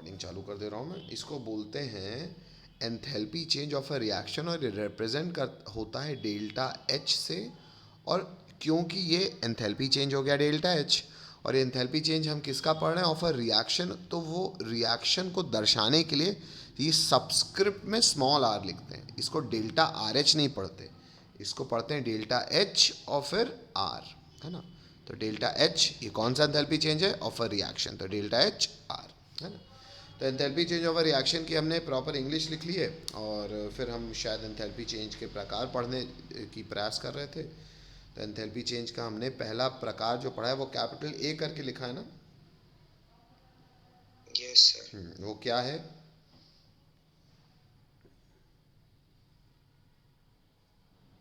Recording चालू कर दे रहा हूँ मैं। इसको बोलते हैं enthalpy change of a reaction, और रिप्रेजेंट कर होता है डेल्टा एच से। और क्योंकि ये एंथैल्पी चेंज हो गया डेल्टा एच, और ये एंथैल्पी चेंज हम किसका पढ़ रहे हैं, ऑफ अ रिएक्शन, तो वो रिएक्शन को दर्शाने के लिए ये सबस्क्रिप्ट में स्मॉल आर लिखते हैं। इसको डेल्टा आर एच नहीं पढ़ते, इसको पढ़ते हैं डेल्टा एच और फिर आर, है ना। तो डेल्टा एच ये कौन सा एंथैल्पी चेंज है, ऑफ अ रिएक्शन, तो डेल्टा एच आर, है ना। तो enthalpy change of a reaction की हमने प्रॉपर इंग्लिश लिख ली है, और फिर हम शायद एंथैल्पी चेंज के प्रकार पढ़ने की प्रयास कर रहे थे। तो एंथैल्पी चेंज का हमने पहला प्रकार जो पढ़ा है वो कैपिटल ए करके लिखा है ना। Yes sir. वो क्या है?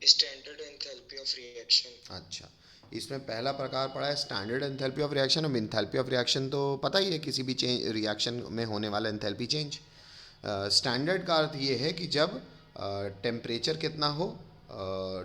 Standard enthalpy of reaction. अच्छा, इसमें पहला प्रकार पड़ा है स्टैंडर्ड एंथैल्पी ऑफ रिएक्शन। अब एंथैल्पी ऑफ रिएक्शन तो पता ही है, किसी भी चेंज रिएक्शन में होने वाला एंथैल्पी चेंज। स्टैंडर्ड का अर्थ ये है कि जब टेम्परेचर कितना हो,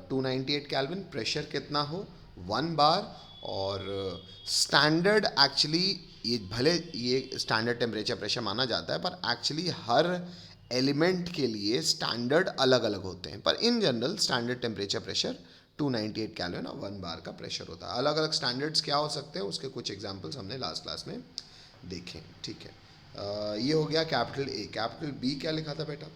298 केल्विन, प्रेशर कितना हो 1 बार, और स्टैंडर्ड एक्चुअली ये भले ये स्टैंडर्ड टेम्परेचर प्रेशर माना जाता है, पर एक्चुअली हर एलिमेंट के लिए स्टैंडर्ड अलग अलग होते हैं। पर in general standard temperature pressure 298 kelvin और 1 बार का प्रेशर होता है। अलग अलग स्टैंडर्ड्स क्या हो सकते हैं, उसके कुछ एग्जांपल्स हमने लास्ट क्लास में देखे, ठीक है। ये हो गया कैपिटल ए। कैपिटल बी क्या लिखा था बेटा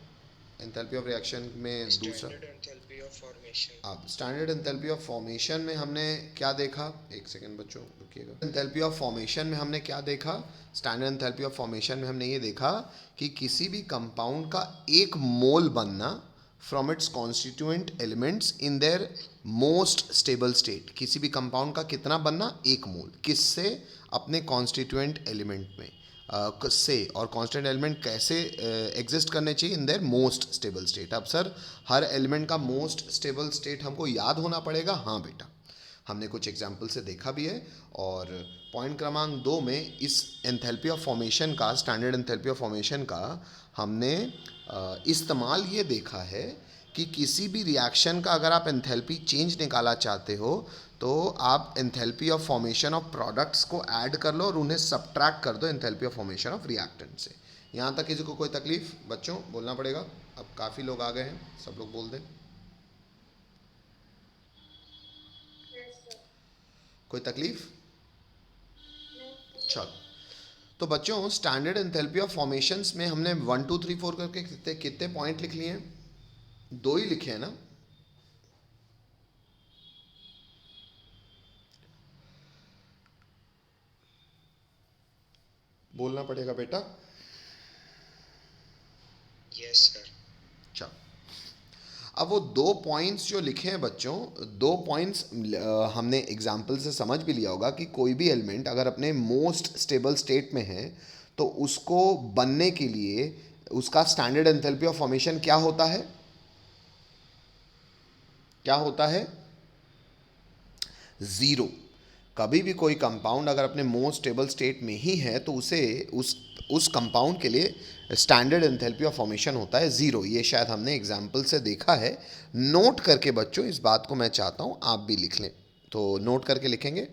एंथैल्पी ऑफ रिएक्शन में दूसरा? Standard enthalpy of formation. अब स्टैंडर्ड एंथैल्पी ऑफ फॉर्मेशन में हमने क्या देखा, एक सेकेंड बच्चों रुकिएगा। एंथैल्पी ऑफ फॉर्मेशन में हमने क्या देखा? स्टैंडर्ड एंथैल्पी ऑफ फॉर्मेशन में हमने ये देखा कि किसी भी कंपाउंड का एक मोल बनना from its constituent elements in their most stable state. किसी भी कंपाउंड का कितना बनना, एक मोल, किससे? अपने कॉन्स्टिट्यूएंट एलिमेंट में से। और कांस्टेंट एलिमेंट कैसे एग्जिस्ट करने चाहिए, in their most stable state. अब सर हर एलिमेंट का मोस्ट स्टेबल स्टेट हमको याद होना पड़ेगा? हाँ बेटा, हमने कुछ एग्जाम्पल से देखा भी है। और पॉइंट क्रमांक 2 में इस एंथैल्पी ऑफ फॉर्मेशन का, स्टैंडर्ड एंथैल्पी ऑफ फॉर्मेशन का हमने इस्तेमाल ये देखा है कि किसी भी रिएक्शन का अगर आप एंथैल्पी चेंज निकाला चाहते हो, तो आप enthalpy of formation of products को ऐड कर लो और उन्हें सब्ट्रैक्ट कर दो enthalpy of formation of reactant से। यहाँ तक किसी को कोई तकलीफ बच्चों? बोलना पड़ेगा, अब काफ़ी लोग आ गए हैं, सब लोग बोल दें। कोई तकलीफ? चल, तो बच्चों स्टैंडर्ड एंथैल्पी ऑफ फॉर्मेशंस में हमने 1 2 3 4 करके कितने कितने पॉइंट लिख लिए हैं? 2 ही लिखे हैं ना। बोलना पड़ेगा बेटा। Yes sir. चल, अब वो 2 पॉइंट्स जो लिखे हैं बच्चों, 2 पॉइंट्स हमने एग्जाम्पल से समझ भी लिया होगा कि कोई भी एलिमेंट अगर अपने मोस्ट स्टेबल स्टेट में है, तो उसको बनने के लिए उसका स्टैंडर्ड एंथैल्पी ऑफ फॉर्मेशन क्या होता है? क्या होता है? ज़ीरो। कभी भी कोई कंपाउंड अगर अपने मोस्ट स्टेबल स्टेट में ही है, तो उसे उस कंपाउंड के लिए स्टैंडर्ड एंथैल्पी ऑफ फॉर्मेशन होता है ज़ीरो। ये शायद हमने एग्जाम्पल से देखा है। नोट करके बच्चों इस बात को मैं चाहता हूँ आप भी लिख लें, तो नोट करके लिखेंगे।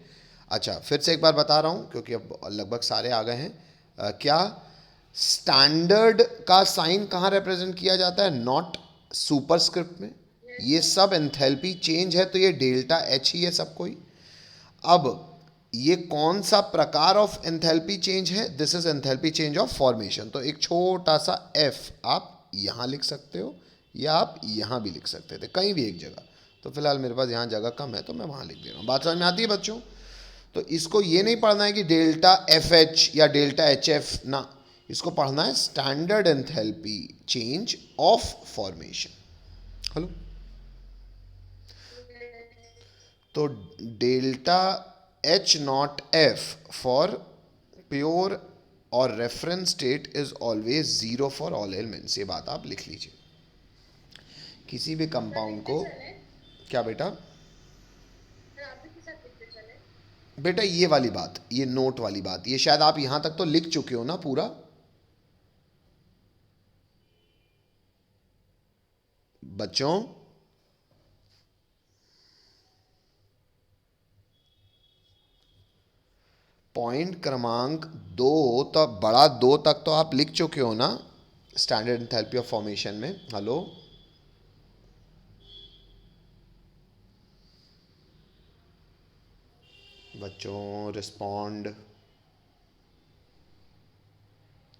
अच्छा, फिर से एक बार बता रहा हूँ क्योंकि अब लगभग सारे आ गए हैं। क्या स्टैंडर्ड का साइन कहाँ रिप्रेजेंट किया जाता है? नॉट सुपरस्क्रिप्ट में। ये सब एंथैल्पी चेंज है, तो ये डेल्टा एच ही है सब कोई। अब ये कौन सा प्रकार ऑफ एंथैल्पी चेंज है? This is enthalpy change of formation. तो एक छोटा सा एफ आप यहां लिख सकते हो, या आप यहां भी लिख सकते थे, कहीं भी एक जगह। तो फिलहाल मेरे पास यहां जगह कम है तो मैं वहां लिख दे रहा हूं। बात समझ में आती है बच्चों? तो इसको ये नहीं पढ़ना है कि डेल्टा एफ एच या डेल्टा एच एफ ना, इसको पढ़ना है standard enthalpy change of formation. Hello, तो delta H naught F for pure और reference state is always zero for all elements. ये बात आप लिख लीजिए। किसी भी कंपाउंड को, क्या बेटा? बेटा ये वाली बात, ये नोट वाली बात, ये शायद आप यहां तक तो लिख चुके हो ना पूरा बच्चों? पॉइंट क्रमांक 2, तो बड़ा 2 तक तो आप लिख चुके हो ना स्टैंडर्ड एंथैल्पी ऑफ फॉर्मेशन में। हेलो, बच्चों रिस्पॉन्ड।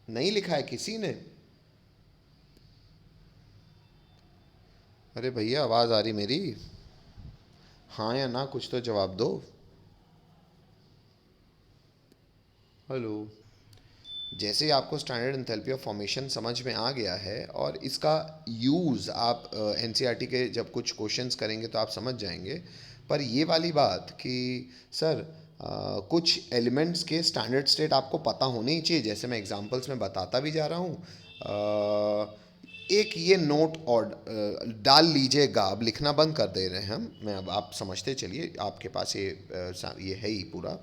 नहीं लिखा है किसी ने? अरे भैया आवाज़ आ रही मेरी? हाँ या ना कुछ तो जवाब दो। हेलो। जैसे ही आपको स्टैंडर्ड एंथैल्पी ऑफ फॉर्मेशन समझ में आ गया है और इसका यूज़ आप एनसीईआरटी के जब कुछ क्वेश्चंस करेंगे तो आप समझ जाएंगे। पर ये वाली बात कि सर कुछ एलिमेंट्स के स्टैंडर्ड स्टेट आपको पता होने ही चाहिए, जैसे मैं एग्जांपल्स में बताता भी जा रहा हूँ। एक ये नोट और डाल लीजिएगा, अब लिखना बंद कर दे रहे हैं हम, मैं अब आप समझते चलिए, आपके पास ये है ही पूरा।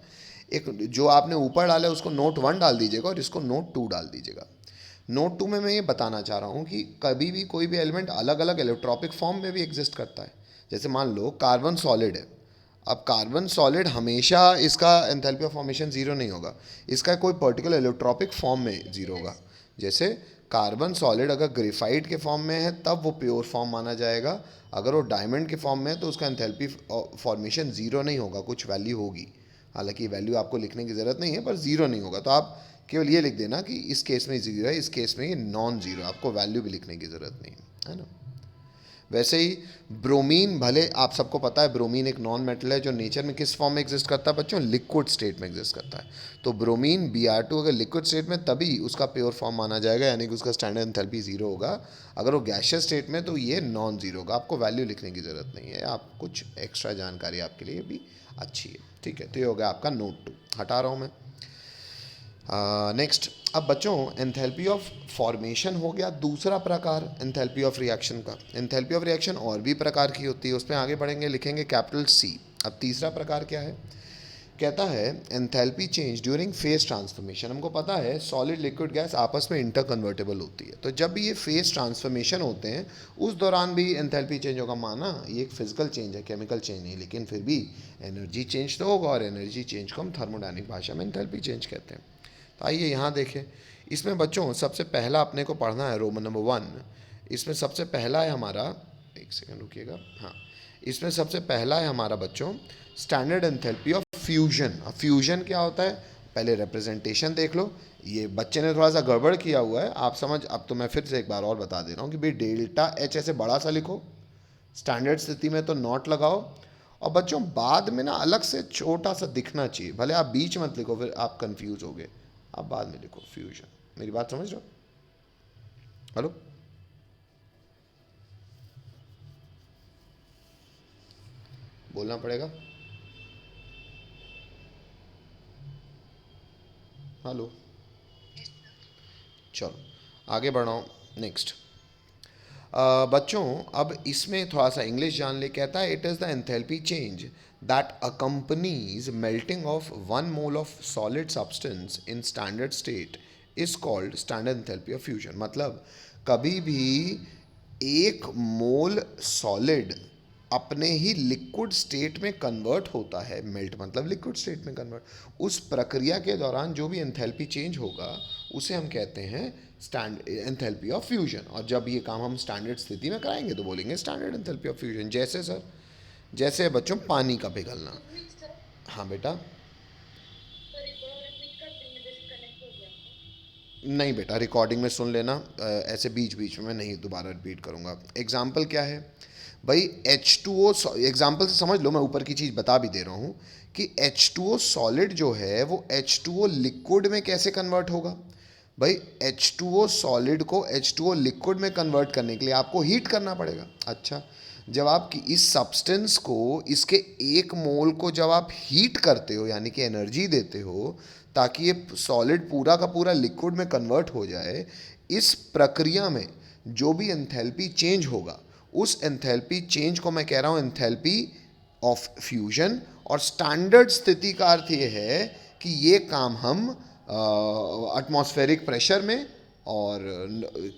एक जो आपने ऊपर डाला है उसको नोट 1 डाल दीजिएगा और इसको नोट 2 डाल दीजिएगा। नोट 2 में मैं ये बताना चाह रहा हूँ कि कभी भी कोई भी एलिमेंट अलग अलग इलेक्ट्रॉपिक फॉर्म में भी एग्जिस्ट करता है। जैसे मान लो कार्बन सॉलिड है, अब कार्बन सॉलिड हमेशा इसका एंथैल्पी ऑफ फॉर्मेशन ज़ीरो नहीं होगा, इसका कोई पर्टिकुलर इलेक्ट्रॉपिक फॉर्म में ज़ीरो होगा। जैसे कार्बन सॉलिड अगर ग्रेफाइट के फॉर्म में है तब वो प्योर फॉर्म माना जाएगा, अगर वो डायमंड के फॉर्म में है तो उसका एंथैल्पी फॉर्मेशन ज़ीरो नहीं होगा, कुछ वैल्यू होगी। हालांकि वैल्यू आपको लिखने की ज़रूरत नहीं है, पर ज़ीरो नहीं होगा। तो आप केवल ये लिख देना कि इस केस में ज़ीरो है, इस केस में ये नॉन ज़ीरो, आपको वैल्यू भी लिखने की ज़रूरत नहीं है ना। वैसे ही ब्रोमीन, भले आप सबको पता है ब्रोमीन एक नॉन मेटल है जो नेचर में किस फॉर्म में एग्जिस्ट करता है बच्चों? लिक्विड स्टेट में एग्जिस्ट करता है। तो ब्रोमीन Br2 अगर लिक्विड स्टेट में तभी उसका प्योर फॉर्म माना जाएगा, यानी कि उसका स्टैंडर्ड एंथैल्पी ज़ीरो होगा। अगर वो गैसियस स्टेट में तो ये नॉन ज़ीरो होगा, आपको वैल्यू लिखने की ज़रूरत नहीं है। आप कुछ एक्स्ट्रा जानकारी आपके लिए भी अच्छी है, ठीक है। तो ये हो गया आपका नोट 2, हटा रहा हूँ मैं। नेक्स्ट, अब बच्चों एंथैल्पी ऑफ फॉर्मेशन हो गया दूसरा प्रकार एंथैल्पी ऑफ रिएक्शन का। एंथैल्पी ऑफ रिएक्शन और भी प्रकार की होती है, उसमें आगे बढ़ेंगे, लिखेंगे कैपिटल C। अब तीसरा प्रकार क्या है? कहता है enthalpy change during phase transformation. हमको पता है सॉलिड लिक्विड गैस आपस में इंटर कन्वर्टेबल होती है, तो जब भी ये फेज ट्रांसफॉर्मेशन होते हैं उस दौरान भी एंथैल्पी चेंज होगा। माना ये एक फिजिकल चेंज है, केमिकल चेंज नहीं, लेकिन फिर भी एनर्जी चेंज तो होगा, और एनर्जी चेंज को हम थर्मोडायनेमिक भाषा में एंथैल्पी चेंज कहते हैं। तो आइए यहाँ देखें, इसमें बच्चों सबसे पहला अपने को पढ़ना है रोमन नंबर 1। इसमें सबसे पहला है हमारा, एक सेकंड रुकिएगा, हाँ, इसमें सबसे पहला है हमारा बच्चों स्टैंडर्ड एंथैल्पी ऑफ फ्यूजन। अब फ्यूजन क्या होता है पहले रिप्रेजेंटेशन देख लो। ये बच्चे ने थोड़ा सा गड़बड़ किया हुआ है, आप समझ, अब तो मैं फिर से एक बार और बता दे रहा हूँ कि भाई डेल्टा H ऐसे बड़ा सा लिखो, स्टैंडर्ड स्थिति में तो नॉट लगाओ, और बच्चों बाद में ना अलग से छोटा सा दिखना चाहिए, भले आप बीच मत लिखो फिर आप कंफ्यूज होगे, आप बाद में लिखो फ्यूजन। मेरी बात समझ रहे हो? हेलो, बोलना पड़ेगा। हेलो, चलो आगे बढ़ाओ। नेक्स्ट बच्चों, अब इसमें थोड़ा सा इंग्लिश जान ले। कहता है it is the enthalpy change that accompanies melting of 1 mole of solid substance in standard state is called standard enthalpy of fusion. मतलब कभी भी 1 मोल सॉलिड अपने ही लिक्विड स्टेट में कन्वर्ट होता है, मेल्ट मतलब लिक्विड स्टेट में कन्वर्ट, उस प्रक्रिया के दौरान जो भी एंथैल्पी चेंज होगा उसे हम कहते हैं एंथैल्पी ऑफ फ्यूजन। और जब ये काम हम स्टैंडर्ड स्थिति में कराएंगे तो बोलेंगे स्टैंडर्ड एंथैल्पी ऑफ फ्यूजन। जैसे सर, जैसे बच्चों पानी का पिघलना। हाँ बेटा, नहीं बेटा, रिकॉर्डिंग में सुन लेना, ऐसे बीच बीच में नहीं दोबारा रिपीट करूँगा। एग्जाम्पल क्या है भाई? H2O, एग्जाम्पल से समझ लो, मैं ऊपर की चीज़ बता भी दे रहा हूँ कि H2O सॉलिड जो है वो H2O लिक्विड में कैसे कन्वर्ट होगा। भाई H2O सॉलिड को H2O लिक्विड में कन्वर्ट करने के लिए आपको हीट करना पड़ेगा। अच्छा, जब आप इस सब्सटेंस को, इसके 1 मोल को जब आप हीट करते हो यानी कि एनर्जी देते हो ताकि ये सॉलिड पूरा का पूरा लिक्विड में कन्वर्ट हो जाए, इस प्रक्रिया में जो भी एंथैल्पी चेंज होगा उस एंथैल्पी चेंज को मैं कह रहा हूँ एंथैल्पी ऑफ फ्यूजन। और स्टैंडर्ड स्थिति का अर्थ ये है कि ये काम हम एटमॉस्फेरिक प्रेशर में और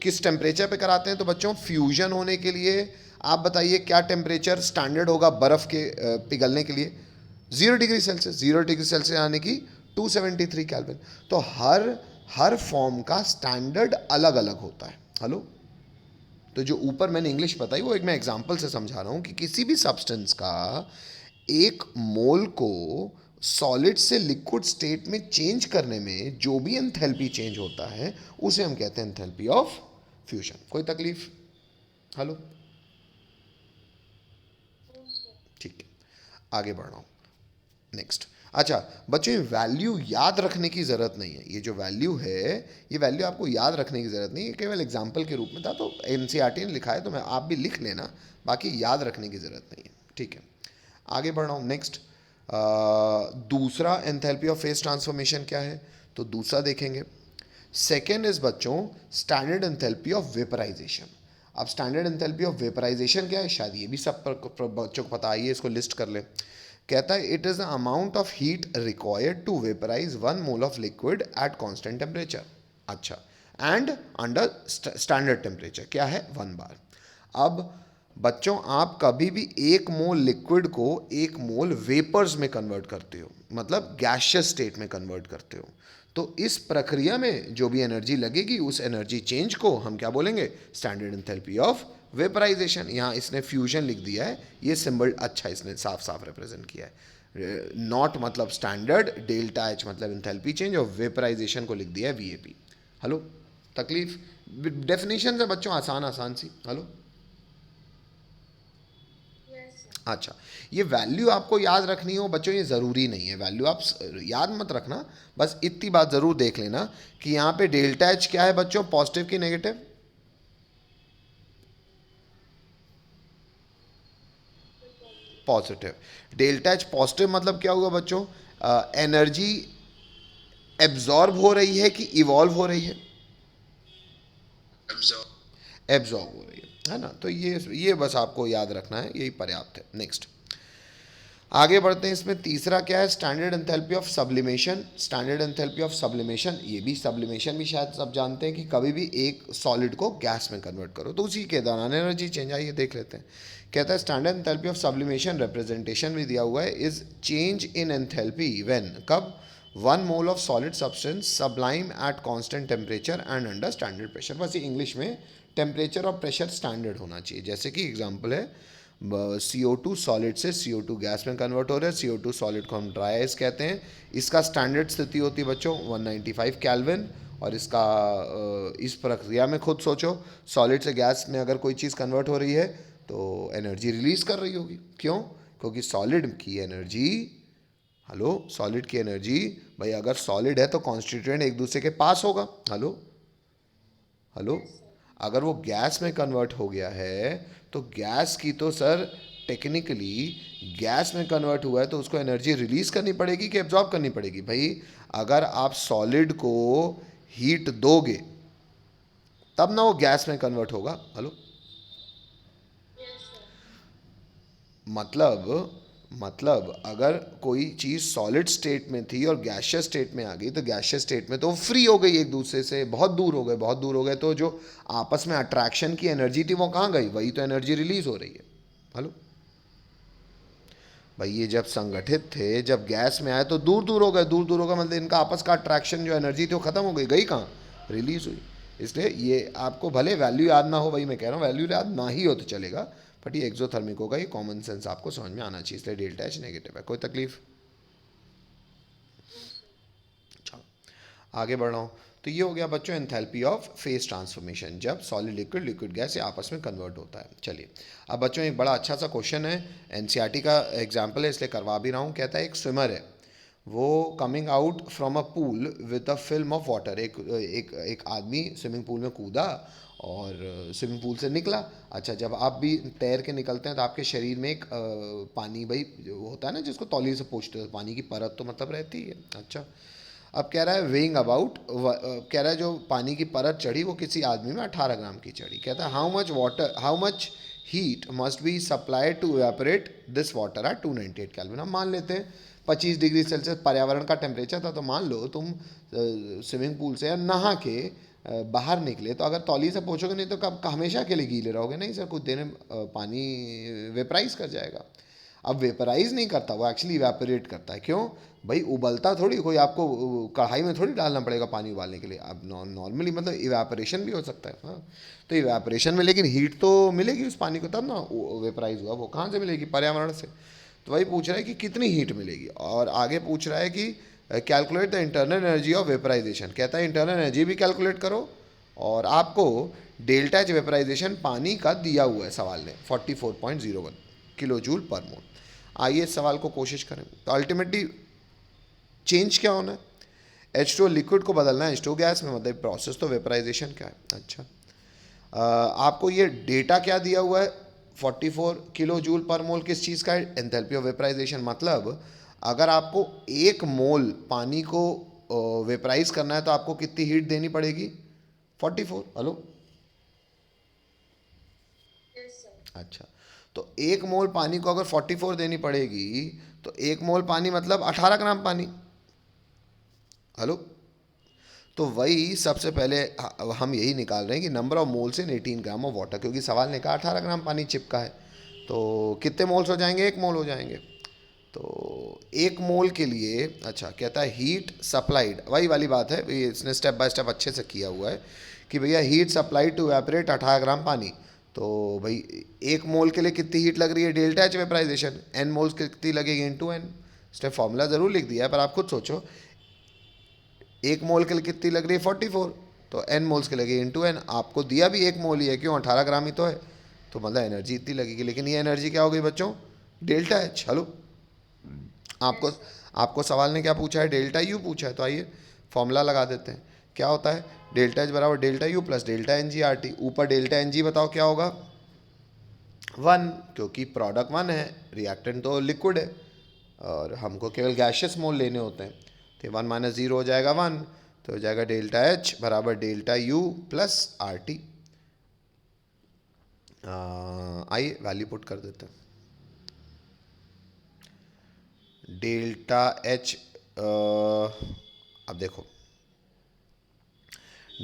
किस टेम्परेचर पे कराते हैं। तो बच्चों फ्यूजन होने के लिए आप बताइए क्या टेम्परेचर स्टैंडर्ड होगा बर्फ़ के पिघलने के लिए? 0 डिग्री सेल्सियस। 0 डिग्री सेल्सियस यानी कि 273 केल्विन। तो हर फॉर्म का स्टैंडर्ड अलग अलग होता है। हेलो, तो जो ऊपर मैंने इंग्लिश बताई वो एक मैं एग्जांपल से समझा रहा हूं कि किसी भी सब्सटेंस का एक मोल को सॉलिड से लिक्विड स्टेट में चेंज करने में जो भी एंथैल्पी चेंज होता है उसे हम कहते हैं एंथैल्पी ऑफ फ्यूजन। कोई तकलीफ? हेलो, ठीक है, आगे बढ़ रहा हूं। नेक्स्ट, अच्छा बच्चों, ये वैल्यू याद रखने की ज़रूरत नहीं है। ये जो वैल्यू है, ये वैल्यू आपको याद रखने की ज़रूरत नहीं है, केवल एग्जाम्पल के रूप में था। तो एनसीईआरटी ने लिखा है तो मैं आप भी लिख लेना, बाकी याद रखने की ज़रूरत नहीं है। ठीक है, आगे बढ़ रहा हूँ। नेक्स्ट, दूसरा एंथैल्पी ऑफ फेज ट्रांसफॉर्मेशन क्या है, तो दूसरा देखेंगे। सेकेंड इज बच्चों स्टैंडर्ड एंथैल्पी ऑफ वेपराइजेशन। अब स्टैंडर्ड एंथैल्पी ऑफ वेपराइजेशन क्या है, शायद ये भी सब बच्चों को पता, आइए इसको लिस्ट कर ले। कहता है it is the amount of heat required to vaporise 1 mole of liquid at constant temperature. अच्छा, एंड अंडर स्टैंडर्ड टेम्परेचर क्या है, 1 बार। अब बच्चों, आप कभी भी 1 मोल लिक्विड को 1 मोल वेपर्स में कन्वर्ट करते हो, मतलब गैशियस स्टेट में कन्वर्ट करते हो। तो इस प्रक्रिया में जो भी एनर्जी लगेगी उस एनर्जी चेंज को हम क्या बोलेंगे, स्टैंडर्ड एंथैल्पी ऑफ वेपराइजेशन। यहाँ इसने फ्यूजन लिख दिया है, ये सिंबल अच्छा इसने साफ साफ रिप्रेजेंट किया है। नॉट मतलब स्टैंडर्ड, डेल्टा एच मतलब एंथैल्पी चेंज, और वेपराइजेशन को लिख दिया है वीएपी। हेलो, तकलीफ? डेफिनेशन है बच्चों आसान आसान सी। हेलो, अच्छा, ये वैल्यू आपको याद रखनी हो बच्चों, ये ज़रूरी नहीं है, वैल्यू आप याद मत रखना, बस इतनी बात ज़रूर देख लेना कि यहाँ पे डेल्टा एच क्या है बच्चों, पॉजिटिव की negative? Positive. Delta H positive मतलब क्या हुआ बच्चों, एनर्जी एब्जॉर्ब हो रही है कि इवॉल्व हो रही है? एब्जॉर्ब हो रही है ना। तो ये बस आपको याद रखना है, यही पर्याप्त है। नेक्स्ट, आगे बढ़ते हैं। इसमें तीसरा क्या है, standard enthalpy of sublimation. Standard enthalpy of sublimation, ये भी सब्लिमेशन भी शायद सब जानते हैं कि कभी भी एक सॉलिड को गैस में कन्वर्ट करो तो उसी के दौरान एनर्जी चेंज। आइए देख लेते हैं। कहता है standard enthalpy of sublimation representation भी दिया हुआ है, is change in enthalpy when, कब, 1 mole of solid substance sublime eight constant temperature and under standard pressure. बस ये इंग्लिश में टेम्परेचर और प्रेशर स्टैंडर्ड होना चाहिए। जैसे कि एग्जांपल है, CO2 सॉलिड से CO2 गैस में कन्वर्ट हो रहा है, CO2 सॉलिड को हम ड्राई आइस कहते हैं। इसका स्टैंडर्ड स्थिति होती है बच्चों 195 केल्विन, और इसका इस प्रक्रिया में खुद सोचो, सॉलिड से गैस में अगर कोई चीज़ कन्वर्ट हो रही है तो एनर्जी रिलीज कर रही होगी। क्यों? क्योंकि सॉलिड की एनर्जी, हेलो, सॉलिड की एनर्जी, भाई अगर सॉलिड है तो कॉन्स्टिट्यूएंट एक दूसरे के पास होगा। हेलो हेलो, अगर वो गैस में कन्वर्ट हो गया है तो गैस की तो सर टेक्निकली गैस में कन्वर्ट हुआ है तो उसको एनर्जी रिलीज करनी पड़ेगी कि एब्जॉर्ब करनी पड़ेगी? भाई अगर आप सॉलिड को हीट दोगे तब ना वो गैस में कन्वर्ट होगा। हेलो, मतलब अगर कोई चीज़ सॉलिड स्टेट में थी और गैशियस स्टेट में आ गई तो गैशियस स्टेट में तो वो फ्री हो गई, एक दूसरे से बहुत दूर हो गए, बहुत दूर हो गए, तो जो आपस में अट्रैक्शन की एनर्जी थी वो कहाँ गई? वही तो एनर्जी रिलीज हो रही है। हेलो भाई, ये जब संगठित थे, जब गैस में आए तो दूर दूर हो गए, दूर दूर हो गए मतलब इनका आपस का अट्रैक्शन जो एनर्जी थी वो खत्म हो गई, गई कहाँ? रिलीज हुई। इसलिए ये आपको भले वैल्यू याद ना हो, भाई मैं कह रहा हूँ वैल्यू याद ना ही हो तो चलेगा, बट ये एक्सोथर्मिक होगा, ये कॉमन सेंस आपको समझ में आना चाहिए, इसलिए डेल्टा एच नेगेटिव है। कोई तकलीफ? चलो आगे बढ़ रहा हूँ। तो ये हो गया बच्चों एंथैल्पी ऑफ फेज ट्रांसफॉर्मेशन, जब सॉलिड लिक्विड, लिक्विड गैस या आपस में कन्वर्ट होता है। चलिए अब बच्चों एक बड़ा अच्छा सा क्वेश्चन है, एनसीईआरटी का एग्जाम्पल है इसलिए करवा भी रहा हूँ। कहता है एक स्विमर है, वो coming out from a pool with a film of water. एक आदमी स्विमिंग पूल में कूदा और स्विमिंग पूल से निकला। अच्छा, जब आप भी तैर के निकलते हैं तो आपके शरीर में एक पानी, भाई जो होता है ना जिसको तौलिए से पोंछते हो, पानी की परत तो मतलब रहती है। अच्छा, अब कह रहा है वेइंग अबाउट, कह रहा है जो पानी की परत चढ़ी वो किसी आदमी में 18 ग्राम की चढ़ी। कहता है how much heat must be supplied to evaporate this water at 298 kelvin. हम मान लेते हैं 25 डिग्री सेल्सियस पर्यावरण का टेम्परेचर था, तो मान लो तुम स्विमिंग पूल से या नहा के बाहर निकले तो अगर तौलिए से पोंछोगे नहीं तो कब हमेशा के लिए गीले रहोगे? नहीं सर, कुछ देर में पानी वेपराइज कर जाएगा। अब वेपराइज नहीं करता, वो एक्चुअली इवेपोरेट करता है। क्यों? भाई उबलता थोड़ी कोई आपको कढ़ाई में थोड़ी डालना पड़ेगा पानी उबालने के लिए। अब नॉर्मली मतलब इवेपोरेशन भी हो सकता है, हाँ। तो इवेपोरेशन में लेकिन हीट तो मिलेगी उस पानी को, तब ना वेपराइज हुआ, वो कहाँ से मिलेगी, पर्यावरण से। तो वही पूछ रहा है कि कितनी हीट मिलेगी, और आगे पूछ रहा है कि calculate the internal energy of vaporisation. कहता है इंटरनल एनर्जी भी कैलकुलेट करो, और आपको डेल्टा एच वेपराइजेशन पानी का दिया हुआ है सवाल ने 44.01 किलो जूल पर मोल। आइए इस सवाल को कोशिश करें। तो अल्टीमेटली चेंज क्या होना है, H2O लिक्विड को बदलना है H2O गैस में, मतलब प्रोसेस तो वेपराइजेशन क्या है। अच्छा, आपको ये डेटा क्या दिया हुआ है, 44 किलो जूल पर मोल किस चीज़ का है, एंथैल्पी ऑफ वेपराइजेशन। मतलब अगर आपको 1 मोल पानी को वेपराइज करना है तो आपको कितनी हीट देनी पड़ेगी, 44। हेलो, अच्छा, तो 1 मोल पानी को अगर 44 देनी पड़ेगी, तो 1 मोल पानी मतलब 18 ग्राम पानी। हेलो, तो वही सबसे पहले हम यही निकाल रहे हैं कि number of moles in 18 gram of water, क्योंकि सवाल ने कहा 18 ग्राम पानी चिपका है, तो कितने मोल्स हो जाएंगे, 1 मोल हो जाएंगे। तो 1 मोल के लिए, अच्छा कहता है हीट सप्लाइड, वही वाली बात है, इसने स्टेप बाय स्टेप अच्छे से किया हुआ है कि भैया हीट सप्लाइड टू एवरेट 18 ग्राम पानी। तो भाई 1 मोल के लिए कितनी हीट लग रही है, delta H vaporisation, N moles कितनी लगेगी इनटू एन। स्टेप फॉर्मूला ज़रूर लिख दिया है, पर आप खुद सोचो 1 मोल के लिए कितनी लग रही है 44, तो एन मोल्स के लगे इंटू एन। आपको दिया भी 1 मोल ही है, क्यों, 18 ग्राम ही तो है, तो मतलब एनर्जी इतनी लगेगी। लेकिन ये एनर्जी क्या हो गई बच्चों, डेल्टा एच। हेलो, आपको आपको सवाल ने क्या पूछा है, डेल्टा यू पूछा है। तो आइए फॉर्मूला लगा देते हैं। क्या होता है, डेल्टा एच बराबर delta U plus delta N G R T. ऊपर डेल्टा एन जी बताओ क्या होगा, 1, क्योंकि प्रोडक्ट 1 है, रिएक्टेंट तो लिक्विड है, और हमको केवल गैशियस मोल लेने होते हैं। तो 1 माइनस 0 हो जाएगा 1, तो हो जाएगा डेल्टा एच बराबर delta U plus R T. आइए वैल्यू पुट कर देते हैं। डेल्टा एच, अब देखो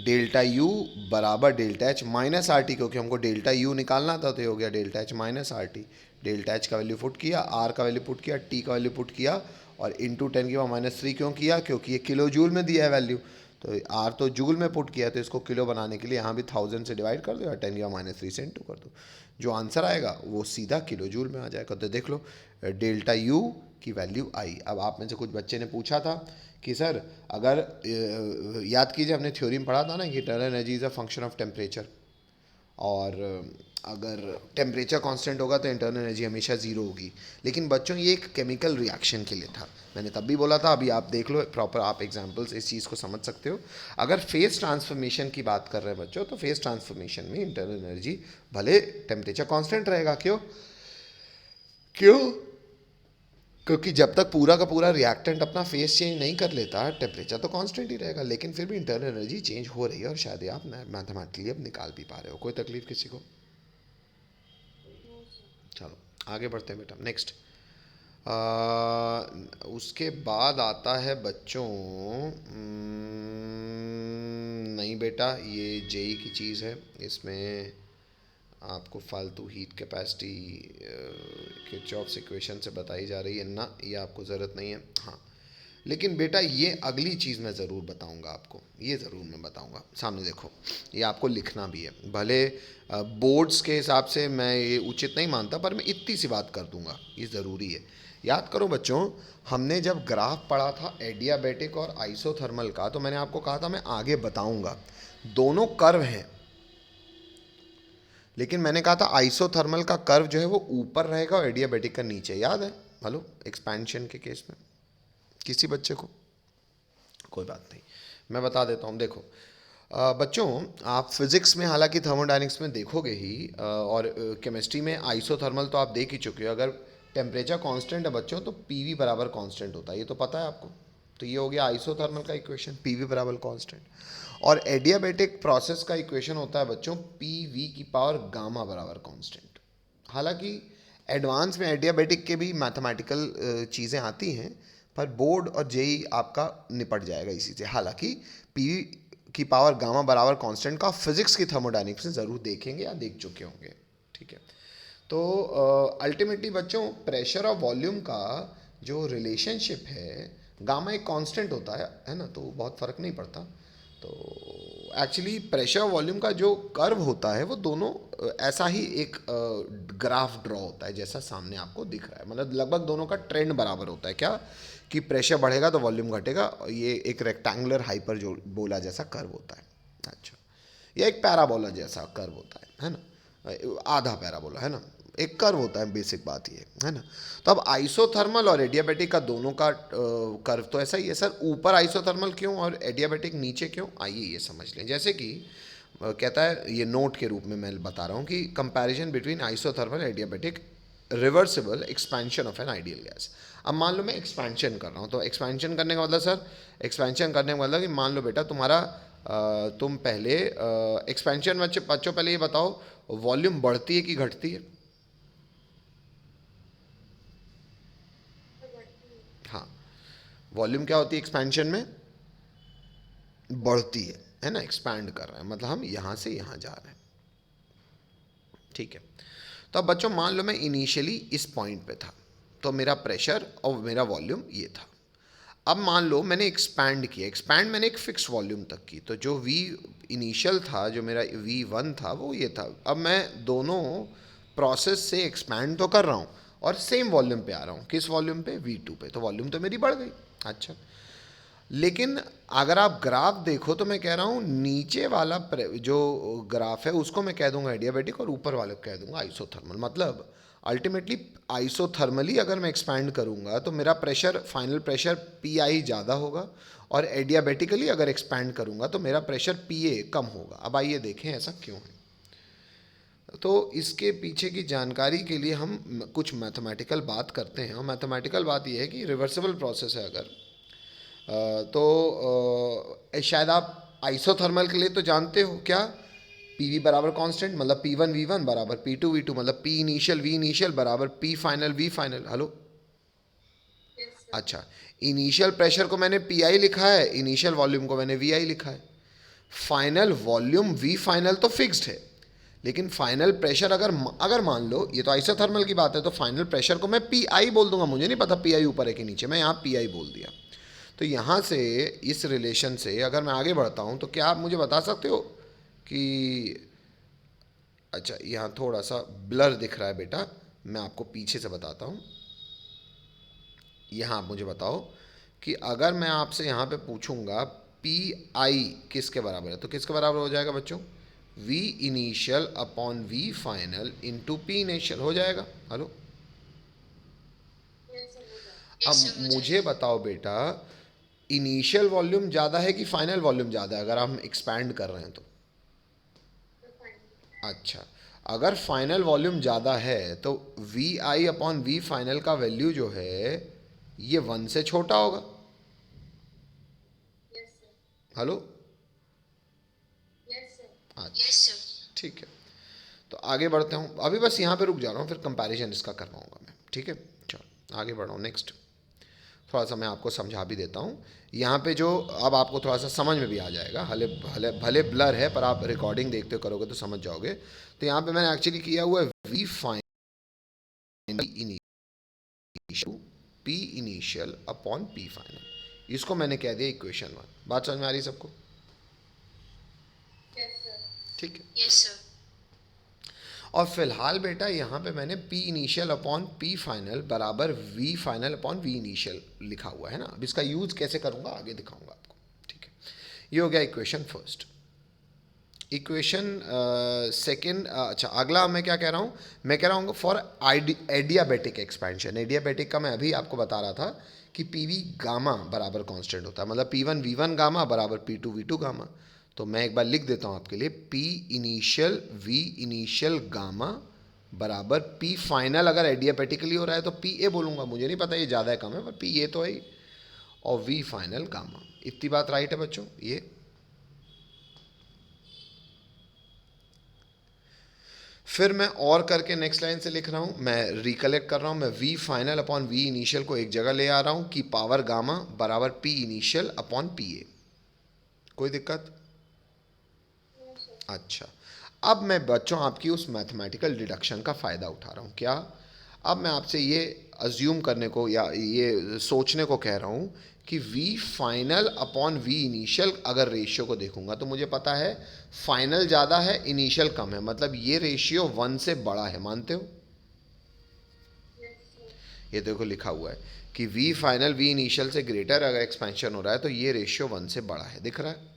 डेल्टा यू बराबर delta H minus R T, क्योंकि हमको डेल्टा यू निकालना था, तो ये हो गया delta H minus R T. Delta H का वैल्यू पुट किया, आर का वैल्यू पुट किया, टी का वैल्यू पुट किया, और इंटू 10 की पावर -3 क्यों किया, क्योंकि ये किलो जूल में दिया है वैल्यू। तो आर तो जूल में पुट किया, तो इसको किलो बनाने के लिए यहाँ भी 1000 से डिवाइड कर दो, या 10 की पावर -3 से इंटू कर दो। जो आंसर आएगा वो सीधा किलो जूल में आ जाएगा। तो देख लो डेल्टा यू की वैल्यू आई। अब आप में से कुछ बच्चे ने पूछा था कि सर अगर याद कीजिए हमने थ्योरी में पढ़ा था ना कि internal energy is a function of temperature, और अगर टेम्परेचर कांस्टेंट होगा तो इंटरनल एनर्जी हमेशा ज़ीरो होगी। लेकिन बच्चों ये एक केमिकल रिएक्शन के लिए था, मैंने तब भी बोला था, अभी आप देख लो प्रॉपर, आप एग्जांपल्स इस चीज़ को समझ सकते हो। अगर फेस ट्रांसफॉर्मेशन की बात कर रहे हैं बच्चों, तो फेस ट्रांसफॉर्मेशन में इंटरनल एनर्जी भले टेम्परेचर कांस्टेंट रहेगा, क्यों क्यों, क्योंकि जब तक पूरा का पूरा रिएक्टेंट अपना फेस चेंज नहीं कर लेता, टेम्परेचर तो कांस्टेंट ही रहेगा। लेकिन फिर भी इंटरनल एनर्जी चेंज हो रही है, और शायद आप मैथमेटिकली अब निकाल भी पा रहे हो। कोई तकलीफ किसी को, चलो आगे बढ़ते हैं बेटा। नेक्स्ट उसके बाद आता है बच्चों, नहीं बेटा ये जेई की चीज़ है, इसमें आपको फालतू हीट कैपेसिटी किरचॉफ्स इक्वेशन से बताई जा रही है ना, ये आपको ज़रूरत नहीं है। हाँ, लेकिन बेटा ये अगली चीज़ मैं ज़रूर बताऊंगा आपको, ये ज़रूर मैं बताऊंगा। सामने देखो, ये आपको लिखना भी है, भले बोर्ड्स के हिसाब से मैं ये उचित नहीं मानता, पर मैं इतनी सी बात कर दूंगा, ये ज़रूरी है। याद करो बच्चों, हमने जब ग्राफ पढ़ा था एडियाबैटिक और आइसोथर्मल का, तो मैंने आपको कहा था मैं आगे बताऊंगा। दोनों कर्व हैं, लेकिन मैंने कहा था आइसोथर्मल का कर्व जो है वो ऊपर रहेगा और एडियाबैटिक का नीचे, याद है। हेलो, एक्सपेंशन के केस में किसी बच्चे को, कोई बात नहीं, मैं बता देता हूँ। देखो बच्चों, आप फिज़िक्स में हालांकि थर्मोडायनेमिक्स में देखोगे ही, और केमिस्ट्री में आइसोथर्मल तो आप देख ही चुके हो। अगर टेम्परेचर कांस्टेंट है बच्चों, तो पीवी बराबर कांस्टेंट होता है, ये तो पता है आपको। तो ये हो गया आइसोथर्मल का इक्वेशन, पीवी बराबर कांस्टेंट। और एडियाबैटिक प्रोसेस का इक्वेशन होता है बच्चों पीवी की पावर गामा बराबर कांस्टेंट। हालांकि एडवांस में एडियाबैटिक के भी मैथमेटिकल चीज़ें आती हैं, पर बोर्ड और जेई आपका निपट जाएगा इसी से। हालांकि पीवी की पावर गामा बराबर कांस्टेंट का फिजिक्स की थर्मोडायनेमिक्स में ज़रूर देखेंगे या देख चुके होंगे, ठीक है। तो अल्टीमेटली बच्चों, प्रेशर और वॉल्यूम का जो रिलेशनशिप है गामा एक कांस्टेंट होता है ना, तो बहुत फ़र्क नहीं पड़ता। तो एक्चुअली प्रेशर वॉल्यूम का जो कर्व होता है वो दोनों ऐसा ही एक ग्राफ ड्रॉ होता है जैसा सामने आपको दिख रहा है, मतलब लगभग दोनों का ट्रेंड बराबर होता है। क्या कि प्रेशर बढ़ेगा तो वॉल्यूम घटेगा, ये एक रेक्टेंगुलर हाइपर जो बोला जैसा कर्व होता है। अच्छा, ये एक पैराबोला जैसा कर्व होता है ना, आधा पैराबोला है ना, एक कर्व होता है, बेसिक बात ये है ना। तो अब आइसोथर्मल और एडियाबैटिक का दोनों का कर्व तो ऐसा ही है। सर ऊपर आइसोथर्मल क्यों और एडियाबैटिक नीचे क्यों, आइए ये समझ लें। जैसे कि कहता है, ये नोट के रूप में मैं बता रहा हूँ कि comparison between isothermal adiabatic reversible expansion of an ideal gas. अब मान लो मैं एक्सपेंशन कर रहा हूँ, तो एक्सपेंशन करने का मतलब सर, एक्सपेंशन करने का मतलब कि मान लो बेटा तुम्हारा तुम पहले एक्सपेंशन बच्चों पहले ये बताओ, वॉल्यूम बढ़ती है कि घटती है? हाँ, वॉल्यूम क्या होती है एक्सपेंशन में? बढ़ती है ना, एक्सपैंड कर रहे हैं, मतलब हम यहाँ से यहाँ जा रहे हैं। ठीक है, तो अब बच्चों मान लो मैं इनिशियली इस पॉइंट पे था, तो मेरा प्रेशर और मेरा वॉल्यूम ये था। अब मान लो मैंने एक्सपैंड किया, एक्सपैंड मैंने एक फिक्स वॉल्यूम तक की, तो जो V इनिशियल था, जो मेरा V1 था वो ये था। अब मैं दोनों प्रोसेस से एक्सपैंड तो कर रहा हूँ और सेम वॉल्यूम पे आ रहा हूँ। किस वॉल्यूम पे? V2 पे। तो वॉल्यूम तो मेरी बढ़ गई। अच्छा, लेकिन अगर आप ग्राफ देखो तो मैं कह रहा हूँ नीचे वाला जो ग्राफ है उसको मैं कह दूंगा एडियाबैटिक और ऊपर वाले को कह दूंगा आइसोथर्मल। मतलब अल्टीमेटली आइसोथर्मली अगर मैं एक्सपैंड करूंगा तो मेरा प्रेशर, फाइनल प्रेशर पी ज़्यादा होगा, और एडियाबैटिकली अगर एक्सपैंड करूंगा तो मेरा प्रेशर पी कम होगा। अब आइए देखें ऐसा क्यों है। तो इसके पीछे की जानकारी के लिए हम कुछ मैथमेटिकल बात करते हैं, और मैथमेटिकल बात यह है कि रिवर्सिबल प्रोसेस है अगर, तो शायद आप आइसोथर्मल के लिए तो जानते हो क्या, पी वी बराबर कांस्टेंट, मतलब पी वन वी वन बराबर पी टू वी टू, मतलब पी इनिशियल वी इनिशियल बराबर P final V final. Hello, अच्छा, इनिशियल प्रेशर को मैंने पी आई लिखा है, इनिशियल वॉल्यूम को मैंने वी आई लिखा है। फाइनल वॉल्यूम वी फाइनल तो फिक्स्ड है, लेकिन फाइनल प्रेशर अगर अगर मान लो, ये तो आइसोथर्मल की बात है, तो फाइनल प्रेशर को मैं पी आई बोल दूंगा। मुझे नहीं पता पी आई ऊपर है कि नीचे, मैं यहाँ पी आई बोल दिया। तो यहाँ से इस रिलेशन से अगर मैं आगे बढ़ता हूँ तो क्या आप मुझे बता सकते हो कि, अच्छा यहाँ थोड़ा सा ब्लर दिख रहा है बेटा, मैं आपको पीछे से बताता हूँ। यहाँ आप मुझे बताओ कि अगर मैं आपसे यहाँ पे पूछूंगा पी आई किसके बराबर है, तो किसके बराबर हो जाएगा बच्चों? V initial upon V final into P initial हो जाएगा। हेलो, अब मुझे बताओ बेटा, इनिशियल वॉल्यूम ज़्यादा है कि फाइनल वॉल्यूम ज़्यादा है अगर हम एक्सपैंड कर रहे हैं तो? अच्छा, अगर फाइनल वॉल्यूम ज़्यादा है तो V I upon V final का वैल्यू जो है ये 1 से छोटा होगा। हेलो, अच्छा, ठीक है, तो आगे बढ़ते हूँ। अभी बस यहाँ पे रुक जा रहा हूँ, फिर कंपैरिजन इसका कर पाऊँगा मैं। ठीक है, चलो आगे बढ़ रहा हूँ। नेक्स्ट थोड़ा सा मैं आपको समझा भी देता हूँ यहाँ पे, जो अब आपको थोड़ा सा समझ में भी आ जाएगा। भले भले भले ब्लर है, पर आप रिकॉर्डिंग देखते करोगे तो समझ जाओगे। तो यहाँ पे मैंने एक्चुअली किया हुआ है V final initial P initial upon P final, इसको मैंने कह दिया इक्वेशन 1। बात समझ में आ रही है सबको? ठीक है, यस सर। और फिलहाल बेटा यहाँ पे मैंने P initial upon P final बराबर V final upon V initial लिखा हुआ है ना। अब इसका यूज कैसे करूँगा आगे दिखाऊंगा आपको। ठीक है, ये हो गया इक्वेशन फर्स्ट। इक्वेशन सेकेंड, अच्छा अगला मैं क्या कह रहा हूँ, मैं कह रहा हूँ फॉर एडियाबैटिक एक्सपेंशन। एडियाबैटिक का मैं अभी आपको बता रहा था कि पी वी गामा बराबर कांस्टेंट होता है, मतलब P one V one gamma बराबर P two V two gamma. तो मैं एक बार लिख देता हूँ आपके लिए, P initial V initial gamma बराबर पी फाइनल, अगर एडियाबैटिकली हो रहा है तो पी ए बोलूँगा, मुझे नहीं पता ये ज़्यादा है कम है, पर पी ए तो है ही, और वी फाइनल गामा। इतनी बात राइट है बच्चों? ये फिर मैं और करके नेक्स्ट लाइन से लिख रहा हूँ, मैं रिकलेक्ट कर रहा हूँ, मैं V final upon V initial को एक जगह ले आ रहा हूँ कि पावर गामा बराबर P initial upon P A. कोई दिक्कत? अच्छा, अब मैं बच्चों आपकी उस मैथमेटिकल डिडक्शन का फ़ायदा उठा रहा हूँ। क्या? अब मैं आपसे ये अज्यूम करने को या ये सोचने को कह रहा हूँ कि V final upon V initial अगर रेशियो को देखूंगा तो मुझे पता है फाइनल ज़्यादा है, इनिशियल कम है, मतलब ये रेशियो 1 से बड़ा है, मानते हो? ये देखो लिखा हुआ है कि V फाइनल V इनिशियल से ग्रेटर अगर एक्सपेंशन हो रहा है तो ये रेशियो 1 से बड़ा है, दिख रहा है?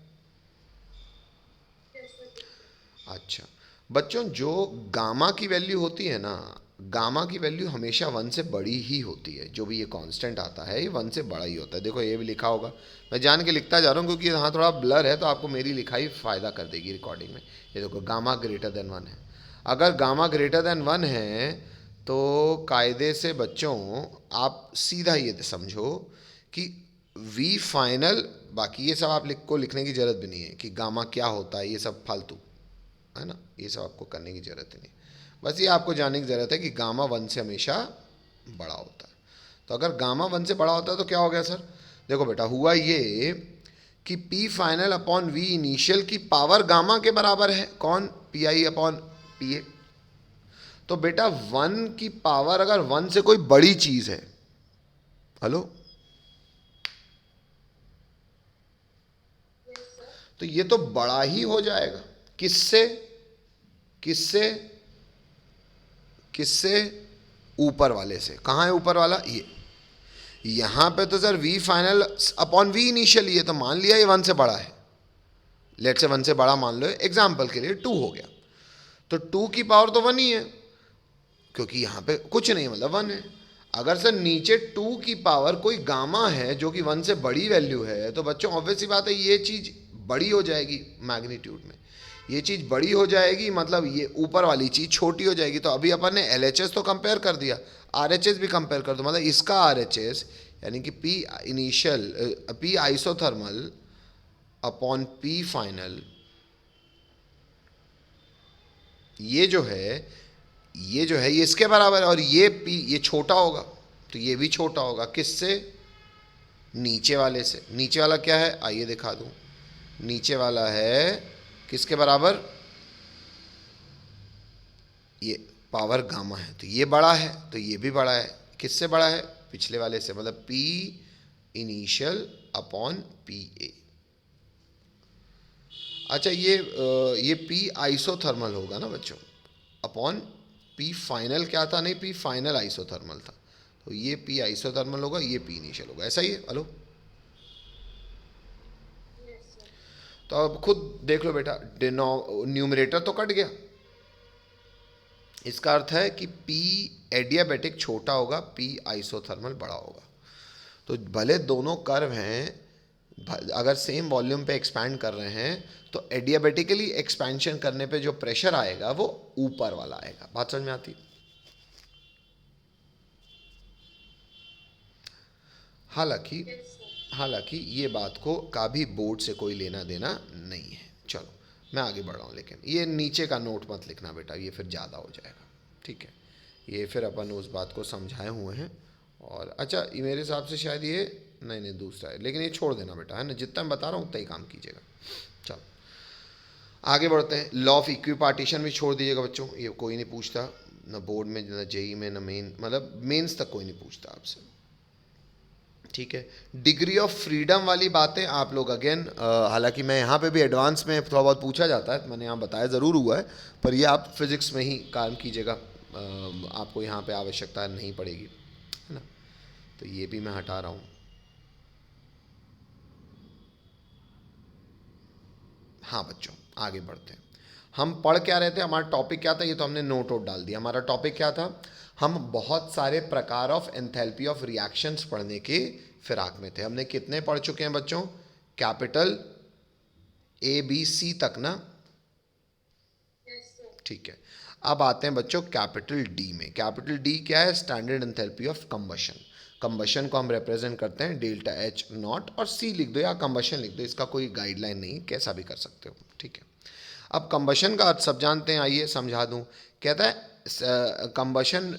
अच्छा बच्चों, जो गामा की वैल्यू होती है ना, गामा की वैल्यू हमेशा 1 से बड़ी ही होती है। जो भी ये कांस्टेंट आता है ये 1 से बड़ा ही होता है। देखो ये भी लिखा होगा, मैं जान के लिखता जा रहा हूँ क्योंकि यहाँ थोड़ा ब्लर है तो आपको मेरी लिखाई फ़ायदा कर देगी रिकॉर्डिंग में। ये देखो गामा ग्रेटर देन 1 है। अगर गामा ग्रेटर देन 1 है तो कायदे से बच्चों आप सीधा ये समझो कि V फाइनल, बाकी ये सब आप लिखने की ज़रूरत भी नहीं है कि गामा क्या होता है, ये सब फालतू है ना, ये सब आपको करने की ज़रूरत नहीं। बस ये आपको जानने की ज़रूरत है कि गामा 1 से हमेशा बड़ा होता है। तो अगर गामा 1 से बड़ा होता है तो क्या हो गया सर? देखो बेटा, हुआ ये कि P final upon V initial की पावर गामा के बराबर है, कौन? PI upon PA। तो बेटा 1 की पावर अगर 1 से कोई बड़ी चीज़ है, हेलो, तो ये तो बड़ा ही हो जाएगा। किससे? किससे? किससे? ऊपर वाले से। कहाँ है ऊपर वाला? ये यहाँ पे तो sir V final upon V initial, ये तो मान लिया ये 1 से बड़ा है। लेट से 1 से बड़ा मान लो, एग्जाम्पल के लिए 2 हो गया, तो 2 की पावर तो 1 ही है क्योंकि यहाँ पे कुछ नहीं, मतलब 1 है। अगर सर नीचे 2 की पावर कोई गामा है जो कि 1 से बड़ी वैल्यू है तो बच्चों ऑब्वियस सी बात है ये चीज़ बड़ी हो जाएगी मैग्नीट्यूड में, ये चीज़ बड़ी हो जाएगी, मतलब ये ऊपर वाली चीज़ छोटी हो जाएगी। तो अभी अपन ने LHS तो कंपेयर कर दिया, RHS भी कंपेयर कर दो, मतलब इसका RHS यानी कि P initial, P isothermal upon P final, ये जो है ये इसके बराबर है। और ये P ये छोटा होगा तो ये भी छोटा होगा। किससे? नीचे वाले से। नीचे वाला क्या है? आइए दिखा दूं। नीचे वाला है किसके बराबर? ये पावर गामा है तो ये बड़ा है तो ये भी बड़ा है। किससे बड़ा है? पिछले वाले से, मतलब P इनिशियल अपॉन PA। अच्छा ये P आइसोथर्मल होगा ना बच्चों, अपॉन P फाइनल क्या था? नहीं, P फाइनल आइसोथर्मल था, तो ये P आइसोथर्मल होगा, ये P इनिशियल होगा। ऐसा ही है? हेलो, तो अब खुद देख लो बेटा, न्यूमरेटर तो कट गया। इसका अर्थ है कि P एडियाबेटिक छोटा होगा, P आइसोथर्मल बड़ा होगा। तो भले दोनों कर्व हैं, अगर सेम वॉल्यूम पे एक्सपैंड कर रहे हैं तो एडियाबेटिकली एक्सपेंशन करने पे जो प्रेशर आएगा वो ऊपर वाला आएगा। बात समझ में आती? हालांकि ये बात को का भी बोर्ड से कोई लेना देना नहीं है। चलो मैं आगे बढ़ रहा हूँ, लेकिन ये नीचे का नोट मत लिखना बेटा, ये फिर ज़्यादा हो जाएगा, ठीक है? ये फिर अपन उस बात को समझाए हुए हैं। और अच्छा, ये मेरे हिसाब से शायद ये नहीं दूसरा है, लेकिन ये छोड़ देना बेटा, है ना? जितना मैं बता रहा हूँ उतना ही काम कीजिएगा। चलो आगे बढ़ते हैं। लॉ ऑफ इक्विपार्टीशन भी छोड़ दीजिएगा बच्चों, ये कोई नहीं पूछता, न बोर्ड में, न JEE में, न मेन, मतलब मेंस तक कोई नहीं पूछता आपसे, ठीक है? डिग्री ऑफ फ्रीडम वाली बातें आप लोग अगेन, हालांकि मैं यहाँ पे भी एडवांस में थोड़ा बहुत पूछा जाता है, मैंने यहाँ बताया ज़रूर हुआ है, पर ये आप फिज़िक्स में ही काम कीजिएगा, आपको यहाँ पे आवश्यकता नहीं पड़ेगी, है ना? तो ये भी मैं हटा रहा हूँ। हाँ बच्चों आगे बढ़ते हैं। हम पढ़ क्या रहे थे? हमारा टॉपिक क्या था? ये तो हमने नोट आउट डाल दिया। हमारा टॉपिक क्या था? हम बहुत सारे प्रकार ऑफ एंथैल्पी ऑफ रिएक्शंस पढ़ने के फिराक में थे। हमने कितने पढ़ चुके हैं बच्चों? कैपिटल ABC तक ना? ठीक है। अब आते हैं बच्चों कैपिटल D में। कैपिटल D क्या है? Standard enthalpy of combustion. Combustion को हम रिप्रेजेंट करते हैं डेल्टा H नॉट, और C लिख दो या कंबशन लिख दो, इसका कोई गाइडलाइन नहीं, कैसा भी कर सकते हो, ठीक है? अब कंबशन का अर्थ सब जानते हैं, आइए समझा दूं। कहता है कंबशन,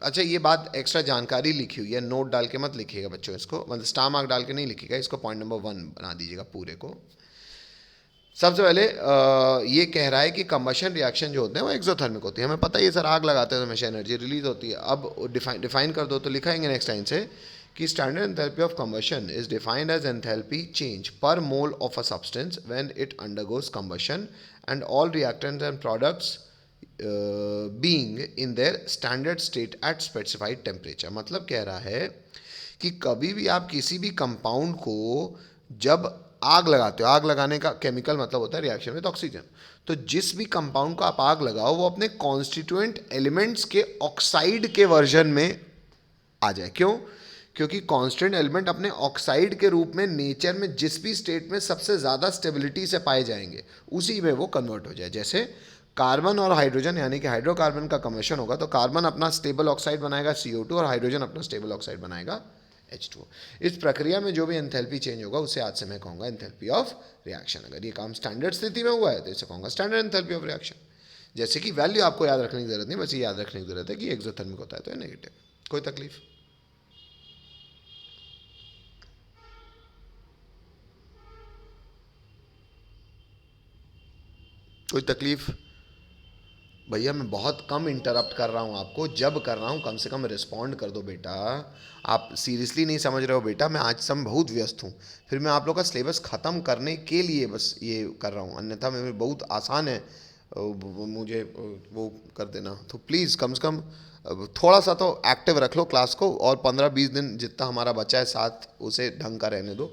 अच्छा ये बात एक्स्ट्रा जानकारी लिखी हुई है, नोट डाल के मत लिखिएगा बच्चों इसको, मतलब स्टार मार्क डाल के नहीं लिखिएगा इसको, पॉइंट नंबर 1 बना दीजिएगा पूरे को। सबसे पहले ये कह रहा है कि कंबशन रिएक्शन जो होते हैं वो एक्सोथर्मिक होती है। हमें पता है ये सर, आग लगाते हैं तो हमेशा एनर्जी रिलीज होती है। अब डिफाइन कर दो तो लिखाएंगे नेक्स्ट लाइन से कि standard enthalpy of combustion is defined as enthalpy change per mole of a substance when it undergoes combustion and all reactants and products being in their standard state at specified temperature. मतलब कह रहा है कि कभी भी आप किसी भी कंपाउंड को जब आग लगाते हो, आग लगाने का केमिकल मतलब होता है रिएक्शन विद ऑक्सीजन, तो जिस भी कंपाउंड को आप आग लगाओ वो अपने कॉन्स्टिट्यूएंट एलिमेंट्स के ऑक्साइड के वर्जन में आ जाए। क्यों? क्योंकि कांस्टेंट एलिमेंट अपने ऑक्साइड के रूप में नेचर में जिस भी स्टेट में सबसे ज़्यादा स्टेबिलिटी से पाए जाएंगे उसी में वो कन्वर्ट हो जाए। जैसे कार्बन और हाइड्रोजन, यानी कि हाइड्रोकार्बन का कम्बशन होगा तो कार्बन अपना स्टेबल ऑक्साइड बनाएगा CO2 और हाइड्रोजन अपना स्टेबल ऑक्साइड बनाएगा H2O। इस प्रक्रिया में जो भी एंथैल्पी चेंज होगा उसे आज से मैं कहूँगा एंथैल्पी ऑफ रिएक्शन। अगर ये काम स्टैंडर्ड स्थिति में हुआ है तो इसे कहूँगा स्टैंडर्ड एंथैल्पी ऑफ रिएक्शन। जैसे कि वैल्यू आपको याद रखने की जरूरत नहीं, बस ये याद रखने की जरूरत है कि एक्सोथर्मिक होता है तो नेगेटिव। कोई तकलीफ? कोई तकलीफ? भैया मैं बहुत कम इंटरप्ट कर रहा हूँ आपको, जब कर रहा हूँ कम से कम रिस्पॉन्ड कर दो बेटा। आप सीरियसली नहीं समझ रहे हो बेटा, मैं आज समय बहुत व्यस्त हूँ, फिर मैं आप लोग का सिलेबस ख़त्म करने के लिए बस ये कर रहा हूँ, अन्यथा मेरे बहुत आसान है मुझे वो कर देना। तो प्लीज़ कम से कम थोड़ा सा तो एक्टिव रख लो क्लास को, और 15-20 दिन जितना हमारा बचा है साथ उसे ढंग का रहने दो,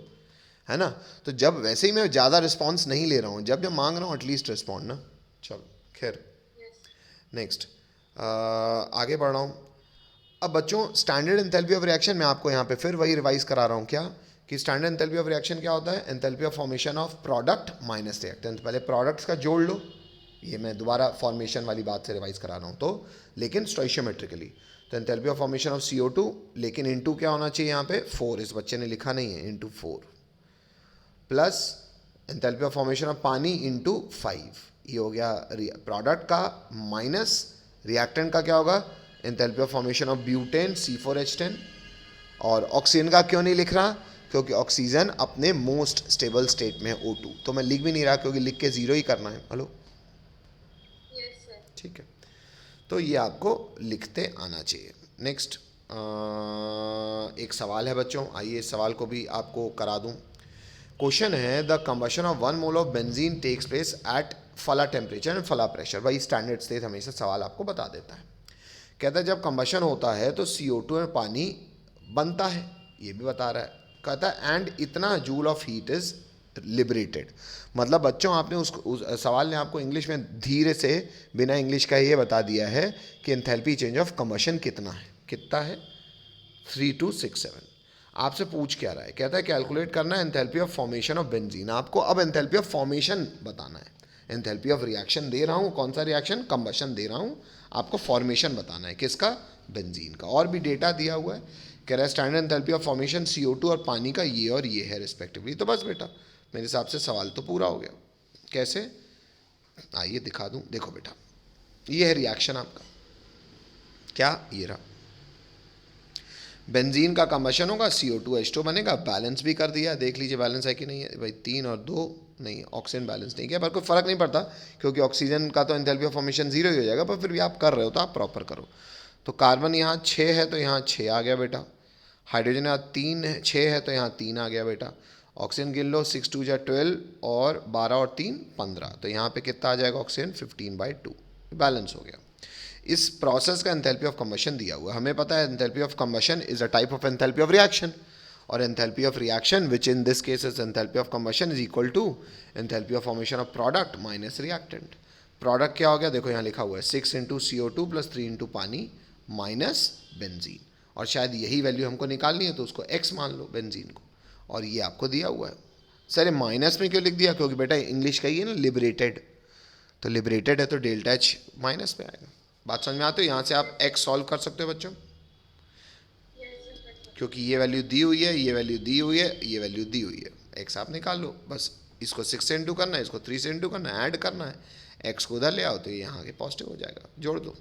है ना। तो जब वैसे ही मैं ज़्यादा रिस्पॉन्स नहीं ले रहा हूँ, जब मांग रहा हूँ एटलीस्ट रिस्पॉन्ड ना। चलो खैर नेक्स्ट आगे बढ़ रहा हूँ। अब बच्चों स्टैंडर्ड एंथैल्पी ऑफ रिएक्शन मैं आपको यहाँ पे फिर वही रिवाइज करा रहा हूँ क्या, कि स्टैंडर्ड एंथैल्पी ऑफ रिएक्शन क्या होता है, enthalpy of formation of product minus reactant. पहले प्रोडक्ट्स का जोड़ लो, ये मैं दोबारा फॉर्मेशन वाली बात से रिवाइज करा रहा हूँ तो, लेकिन स्टोइशियोमेट्रिकली। तो enthalpy of formation of CO2, लेकिन इनटू क्या होना चाहिए यहाँ पे 4, इस बच्चे ने लिखा नहीं है, into 4, plus enthalpy of formation of पानी इनटू 5, ये हो गया प्रोडक्ट का, माइनस रिएक्टेंट का क्या होगा, enthalpy of formation of butane C4H10। और ऑक्सीजन का क्यों नहीं लिख रहा, क्योंकि ऑक्सीजन अपने मोस्ट स्टेबल स्टेट में है O2, तो मैं लिख भी नहीं रहा क्योंकि लिख के जीरो ही करना है। हेलो ठीक है, तो ये आपको लिखते आना चाहिए। नेक्स्ट एक सवाल है बच्चों, आइए इस सवाल को भी आपको करा दूं। क्वेश्चन है the combustion of 1 mole of benzene takes place at फला टेम्परेचर एंड फला प्रेशर। भाई स्टैंडर्ड स्टेट हमेशा सवाल आपको बता देता है। कहता है जब कंबशन होता है तो CO2 में पानी बनता है, ये भी बता रहा है। कहता है एंड इतना joule of heat is liberated. मतलब बच्चों आपने उस सवाल ने आपको इंग्लिश में धीरे से बिना इंग्लिश का ये बता दिया है कि एंथैल्पी चेंज ऑफ कंबशन कितना है, कितना है 3267। आपसे पूछ क्या रहा है, कहता है कैलकुलेट करना है enthalpy of formation of benzene. आपको अब एंथैल्पी ऑफ फॉर्मेशन बताना है, एंथैल्पी ऑफ रिएक्शन दे रहा हूँ, कौन सा रिएक्शन, कंबशन दे रहा हूँ, आपको फॉर्मेशन बताना है किसका, बेंजीन का। और भी डेटा दिया हुआ है, कह रहा है standard enthalpy of formation CO2 और पानी का ये और ये है रिस्पेक्टिवली। तो बस बेटा मेरे हिसाब से सवाल तो पूरा हो गया। कैसे, आइए दिखा दूँ। देखो बेटा ये है रिएक्शन आपका, क्या ये रहा, बेंजीन का कंबशन होगा, CO2H2 बनेगा, बैलेंस भी कर दिया, देख लीजिए बैलेंस है कि नहीं है भाई, 3 और 2 नहीं, ऑक्सीजन बैलेंस नहीं किया, पर कोई फ़र्क नहीं पड़ता क्योंकि ऑक्सीजन का तो एंथैल्पी ऑफ फॉर्मेशन 0 ही हो जाएगा, पर फिर भी आप कर रहे हो तो आप प्रॉपर करो। तो कार्बन यहाँ 6 है तो यहाँ 6 आ गया बेटा, हाइड्रोजन यहाँ 3 है, 6 है तो यहाँ 3 आ गया बेटा, ऑक्सीजन गिन लो 6 2 जा 12 और 12 और 3 15, तो यहाँ पे कितना आ जाएगा ऑक्सीजन 15/2, बैलेंस हो गया। इस प्रोसेस का एंथैल्पी ऑफ कंबशन दिया हुआ है, हमें पता है enthalpy of combustion is a type of enthalpy of reaction, और enthalpy of reaction which in this case is enthalpy of combustion is equal to enthalpy of formation of product minus reactant. Product क्या हो गया, देखो यहाँ लिखा हुआ है 6 × CO2 + 3 × पानी माइनस बेंजीन, और शायद यही वैल्यू हमको निकालनी है तो उसको x मान लो बेंजीन को, और ये आपको दिया हुआ है। सर माइनस में क्यों लिख दिया, क्योंकि बेटा इंग्लिश का ही है ना लिबरेटेड, तो लिबरेटेड है तो डेल्टा H माइनस में आएगा। बात समझ में आती है, यहाँ से आप x सॉल्व कर सकते हो बच्चों, क्योंकि ये वैल्यू दी हुई है, ये वैल्यू दी हुई है, ये वैल्यू दी हुई है, x आप निकाल लो, बस इसको 6 से इंटू करना है, इसको 3 से इंटू करना है, ऐड करना है, x को उधर ले आओ तो ये यहाँ के पॉजिटिव हो जाएगा, जोड़ दो।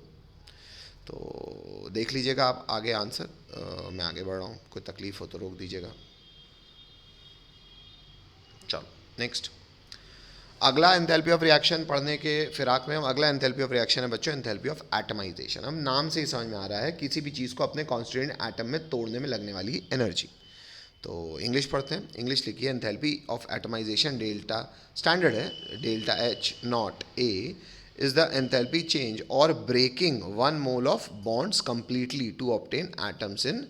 तो देख लीजिएगा आप आगे आंसर, मैं आगे बढ़ रहा हूँ, कोई तकलीफ हो तो रोक दीजिएगा। चलो नेक्स्ट, अगला एंथैल्पी ऑफ रिएक्शन पढ़ने के फिराक में हम अगला एंथैल्पी ऑफ रिएक्शन है बच्चों एंथैल्पी ऑफ एटमाइजेशन। हम नाम से ही समझ में आ रहा है किसी भी चीज़ को अपने कॉन्स्टिट्यूएंट एटम में तोड़ने में लगने वाली एनर्जी। तो इंग्लिश पढ़ते हैं। इंग्लिश लिखिए enthalpy of atomization delta, standard है delta H naught A is the enthalpy change और breaking one mole of bonds completely to obtain atoms in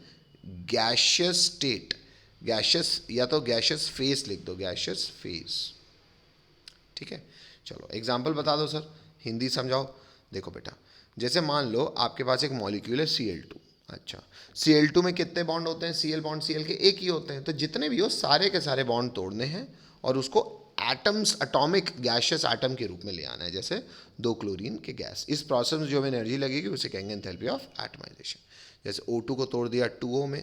gaseous state. Gaseous या तो गैशियस फेस लिख दो, गैशियस फेस। ठीक है, चलो एग्जाम्पल बता दो सर, हिंदी समझाओ। देखो बेटा, जैसे मान लो आपके पास एक मॉलिक्यूल है Cl2। अच्छा, Cl2 में कितने बॉन्ड होते हैं? Cl बॉन्ड Cl के एक ही होते हैं। तो जितने भी हो सारे के सारे बॉन्ड तोड़ने हैं और उसको एटम्स, एटॉमिक गैशियस एटम के रूप में ले आना है, जैसे 2 क्लोरीन के गैस। इस प्रोसेस में जो भी एनर्जी लगेगी उसे कहेंगे एंथैल्पी ऑफ एटमाइजेशन। जैसे O2 को तोड़ दिया 2O में।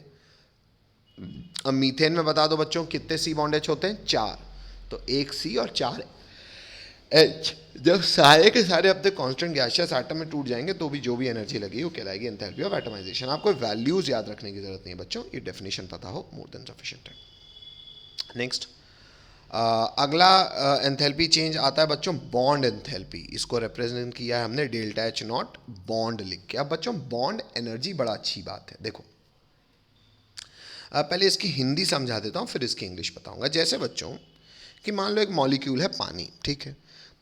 अब मीथेन में बता दो बच्चों कितने C बॉन्ड H होते हैं? 4। तो 1 C और 4 एच। जब सारे के सारे अपने कांस्टेंट गैसियस एटम में टूट जाएंगे तो भी जो भी एनर्जी लगी वो कहलाएगी एंथैल्पी ऑफ एटमाइजेशन। आपको वैल्यूज याद रखने की जरूरत नहीं है बच्चों, ये डेफिनेशन पता हो मोर देन सफिशिएंट है। नेक्स्ट, अगला एंथैल्पी चेंज आता है बच्चों बॉन्ड एंथैल्पी। इसको रिप्रेजेंट किया है हमने डेल्टा एच नॉट बॉन्ड लिख के। अब बच्चों बॉन्ड एनर्जी बड़ा अच्छी बात है। देखो पहले इसकी हिंदी समझा देता हूँ फिर इसकी इंग्लिश बताऊंगा। जैसे बच्चों कि मान लो एक मॉलिक्यूल है पानी, ठीक है।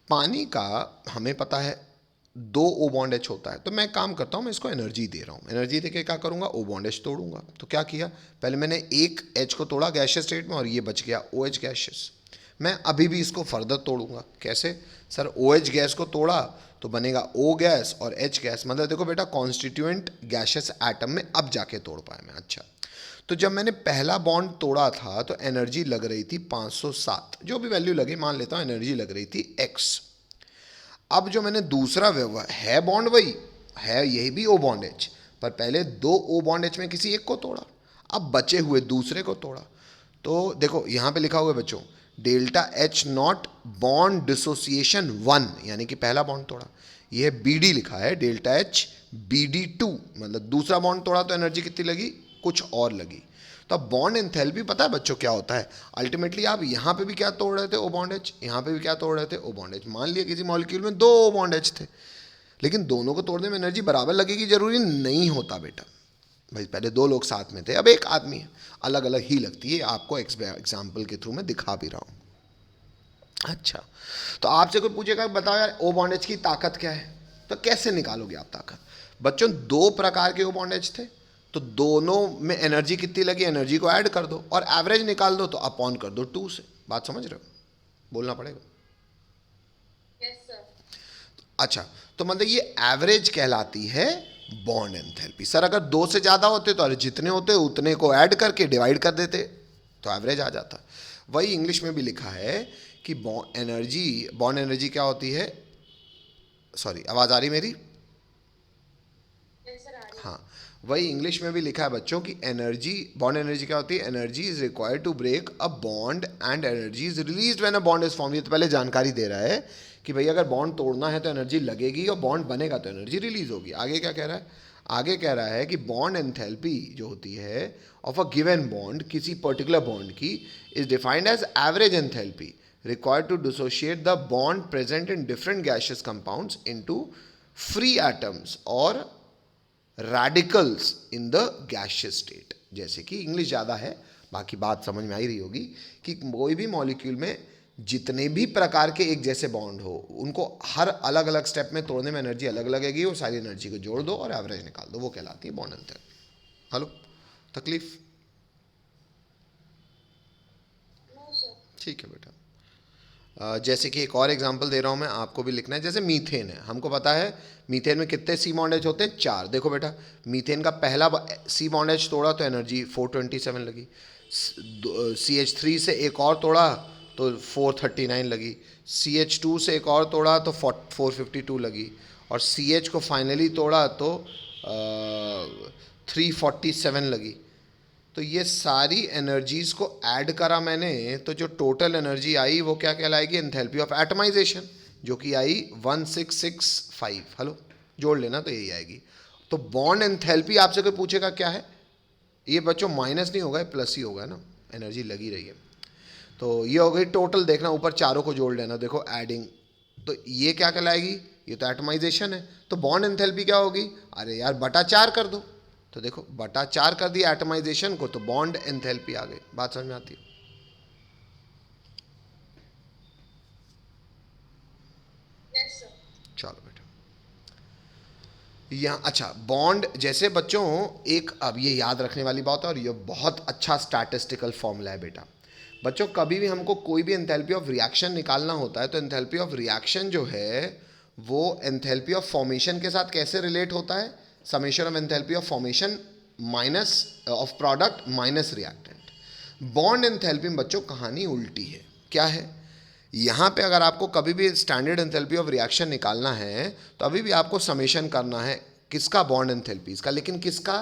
पानी का हमें पता है 2 O बॉन्ड H होता है। तो मैं काम करता हूँ, मैं इसको एनर्जी दे रहा हूँ। एनर्जी देके क्या करूँगा? O bond H तोड़ूंगा। तो क्या किया, पहले मैंने एक H को तोड़ा गैशियस स्टेट में और ये बच गया OH गैशियस। मैं अभी भी इसको फर्दर तोड़ूंगा। कैसे सर? OH गैस को तोड़ा तो बनेगा O गैस और H गैस। मतलब देखो बेटा, कॉन्स्टिट्यूएंट गैशियस एटम में अब जाके तोड़ पाया मैं। अच्छा, तो जब मैंने पहला बॉन्ड तोड़ा था तो एनर्जी लग रही थी 507, जो भी वैल्यू लगे मान लेता हूँ, एनर्जी लग रही थी x। अब जो मैंने दूसरा है बॉन्ड वही है, यही भी O बॉन्ड H, पर पहले 2 O बॉन्ड H में किसी एक को तोड़ा, अब बचे हुए दूसरे को तोड़ा। तो देखो यहाँ पे लिखा हुआ है बच्चों delta H not bond dissociation 1, यानी कि पहला बॉन्ड तोड़ा। यह BD लिखा है डेल्टा एच BD2, मतलब दूसरा बॉन्ड तोड़ा तो एनर्जी कितनी लगी? कुछ और लगी। तो अब बॉन्ड एंथैल्पी पता है बच्चों क्या होता है? अल्टीमेटली आप यहाँ पे भी क्या तोड़ रहे थे? O bond H। यहाँ पे भी क्या तोड़ रहे थे? O bond H। मान लिया किसी मॉलिक्यूल में 2 O बॉन्ड H थे, लेकिन दोनों को तोड़ने में एनर्जी बराबर लगेगी जरूरी नहीं होता बेटा। भाई पहले 2 लोग साथ में थे, अब एक आदमी है, अलग अलग ही लगती है। आपको एग्जाम्पल के थ्रू मैं दिखा भी रहा हूँ। अच्छा, तो आपसे कोई पूछेगा बताओ यार O बॉन्ड H की ताकत क्या है, तो कैसे निकालोगे आप ताकत? बच्चों 2 प्रकार के O बॉन्ड H थे, तो दोनों में एनर्जी कितनी लगी? एनर्जी को ऐड कर दो और एवरेज निकाल दो, तो अपॉन कर दो 2 से। बात समझ रहे हो? बोलना पड़ेगा। Yes sir. अच्छा, तो मतलब ये एवरेज कहलाती है बॉन्ड एंथैल्पी। सर अगर 2 से ज़्यादा होते तो अरे जितने होते उतने को ऐड करके डिवाइड कर देते तो एवरेज आ जाता। वही इंग्लिश में भी लिखा है कि बॉन्ड एनर्जी क्या होती है? सॉरी, आवाज़ आ रही मेरी? यस सर, आ रही है। हाँ, वही इंग्लिश में भी लिखा है बच्चों की एनर्जी, बॉन्ड एनर्जी क्या होती है? Energy is required to break a bond and energy is released when a bond is form. ये तो पहले जानकारी दे रहा है कि भाई अगर बॉन्ड तोड़ना है तो एनर्जी लगेगी और बॉन्ड बनेगा तो एनर्जी रिलीज होगी। आगे क्या कह रहा है? आगे कह रहा है कि बॉन्ड एंथैल्पी जो होती है ऑफ अ गिवन बॉन्ड, किसी पर्टिकुलर बॉन्ड की, is defined as average enthalpy required to dissociate the bond present in different gaseous compounds into free atoms or radicals in the gaseous state। जैसे कि English ज़्यादा है, बाकी बात समझ में आ ही रही होगी कि कोई भी मॉलिक्यूल में जितने भी प्रकार के एक जैसे बॉन्ड हो उनको हर अलग अलग स्टेप में तोड़ने में एनर्जी अलग लगेगी, वो सारी एनर्जी को जोड़ दो और एवरेज निकाल दो, वो कहलाती है बॉन्ड एंथैल्पी। हेलो, तकलीफ? No sir. ठीक है बेटा। जैसे कि एक और एग्जांपल दे रहा हूँ मैं, आपको भी लिखना है। जैसे मीथेन है, हमको पता है मीथेन में कितने C बॉन्ड H होते हैं? 4। देखो बेटा, मीथेन का पहला C बॉन्ड H तोड़ा तो एनर्जी 427 लगी। CH3 से एक और तोड़ा तो 439 लगी। CH2 से एक और तोड़ा तो 452 लगी और CH को फाइनली तोड़ा तो 347 लगी। तो ये सारी एनर्जीज़ को ऐड करा मैंने, तो जो टोटल एनर्जी आई वो क्या कहलाएगी? एंथैल्पी ऑफ एटमाइजेशन, जो कि आई 1665। हेलो, जोड़ लेना तो यही आएगी। तो बॉन्ड एंथैल्पी आपसे कोई पूछेगा क्या है? ये बच्चों माइनस नहीं होगा, प्लस ही होगा ना, एनर्जी लगी रही है। तो ये हो गई टोटल, देखना ऊपर चारों को जोड़ लेना, देखो एडिंग, तो ये क्या कहलाएगी, ये तो एटमाइजेशन है, तो बॉन्ड एंथैल्पी क्या होगी, अरे यार बटा 4 कर दो, तो देखो बटा 4 कर दिया एटमाइजेशन को, तो बॉन्ड एंथैल्पी आ गई। बात समझ में आती है? Yes, sir. चलो बेटा, यहाँ अच्छा बॉन्ड जैसे बच्चों, एक अब ये याद रखने वाली बात है और ये बहुत अच्छा स्टैटिस्टिकल फॉर्मूला है बेटा। बच्चों कभी भी हमको कोई भी एंथैल्पी ऑफ रिएक्शन निकालना होता है तो एंथैल्पी ऑफ रिएक्शन जो है वो एंथैल्पी ऑफ फॉर्मेशन के साथ कैसे रिलेट होता है, summation of enthalpy of formation minus of product minus reactant. Bond enthalpy में बच्चों कहानी उल्टी है, क्या है, यहाँ पे अगर आपको कभी भी स्टैंडर्ड एंथैल्पी ऑफ रिएक्शन निकालना है तो अभी भी आपको समेशन करना है किसका, बॉन्ड एंथैल्पीज का, लेकिन किसका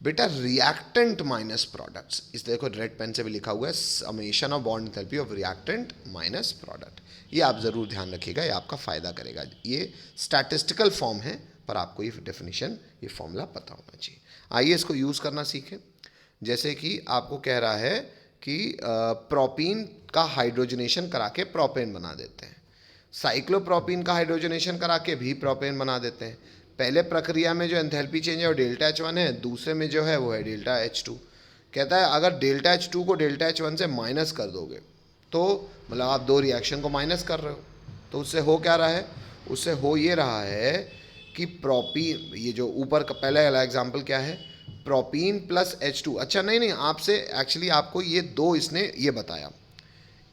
बेटा, रिएक्टेंट माइनस प्रोडक्ट्स। इसलिए देखो रेड पेन से भी लिखा हुआ है summation of bond enthalpy of reactant minus product. ये आप ज़रूर ध्यान रखिएगा, ये आपका फ़ायदा करेगा। ये स्टैटिस्टिकल फॉर्म है पर आपको ये डेफिनेशन, ये फॉर्मूला पता होना चाहिए। आइए इसको यूज़ करना सीखें। जैसे कि आपको कह रहा है कि प्रोपीन का हाइड्रोजनेशन करा के प्रोपेन बना देते हैं, साइक्लोप्रोपीन का हाइड्रोजनेशन करा के भी प्रोपेन बना देते हैं। पहले प्रक्रिया में जो एंथैल्पी चेंज है वो डेल्टा H1 है, दूसरे में जो है वो है डेल्टा H2। कहता है अगर डेल्टा H2 को डेल्टा H1 से माइनस कर दोगे तो मतलब आप दो रिएक्शन को माइनस कर रहे हो, तो उससे हो क्या रहा है, उससे हो ये रहा है कि प्रोपीन, ये जो ऊपर का पहले वाला एग्जाम्पल क्या है, प्रोपीन प्लस H2। अच्छा नहीं, आपसे एक्चुअली आपको ये दो इसने ये बताया,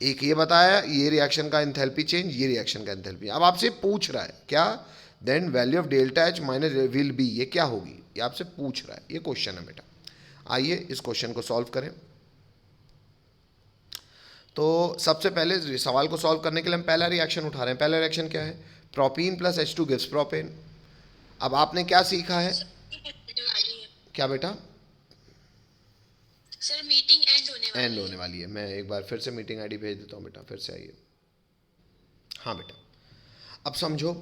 एक ये बताया ये रिएक्शन का एंथैल्पी चेंज, ये रिएक्शन का एंथैल्पी। अब आपसे पूछ रहा है क्या, then value of delta H minus will be, ये क्या होगी, ये आपसे पूछ रहा है, ये क्वेश्चन है बेटा। आइए इस क्वेश्चन को सॉल्व करें। तो सबसे पहले सवाल को सॉल्व करने के लिए हम पहला रिएक्शन उठा रहे हैं। पहला रिएक्शन क्या है, propene plus H2 gives propane. अब आपने क्या सीखा है, क्या बेटा, सर मीटिंग एंड होने वाली है। मैं एक बार फिर से मीटिंग आईडी भेज देता हूँ बेटा, फिर से आइए। हाँ बेटा, अब समझो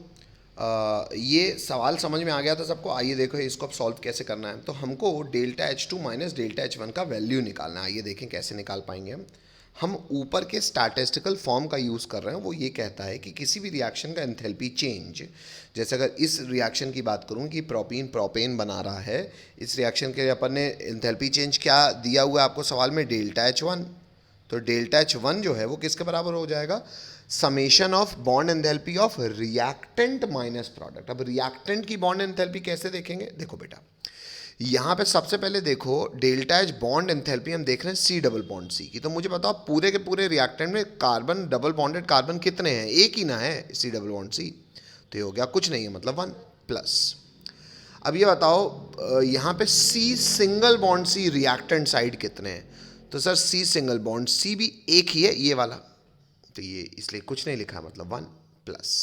ये सवाल समझ में आ गया था सबको। आइए देखो इसको अब सॉल्व कैसे करना है। तो हमको delta H2 minus delta H1 का वैल्यू निकालना है। आइए देखें कैसे निकाल पाएंगे हम ऊपर के स्टैटिस्टिकल फॉर्म का यूज़ कर रहे हैं। वो ये कहता है कि किसी भी रिएक्शन का एंथैल्पी चेंज, जैसे अगर इस रिएक्शन की बात करूं कि प्रोपीन प्रोपेन बना रहा है, इस रिएक्शन के अपन ने एंथैल्पी चेंज क्या दिया हुआ है आपको सवाल में, डेल्टा H1। तो डेल्टा H1 जो है वो किसके बराबर हो जाएगा, summation of bond enthalpy of reactant minus product. अब रिएक्टेंट की बॉन्ड एंथैल्पी कैसे देखेंगे, देखो बेटा यहाँ पे सबसे पहले देखो डेल्टा H बॉन्ड एंथैल्पी हम देख रहे हैं सी डबल बॉन्ड सी की। तो मुझे बताओ पूरे के पूरे रिएक्टेंट में कार्बन, डबल बॉन्डेड कार्बन कितने हैं, एक ही ना है, सी डबल बॉन्ड सी। तो ये हो गया कुछ नहीं है, मतलब 1 प्लस। अब ये बताओ यहाँ पे C single bond C reactant side कितने हैं, तो sir C single bond C भी एक ही है, ये वाला, तो ये इसलिए कुछ नहीं लिखा, मतलब 1 प्लस।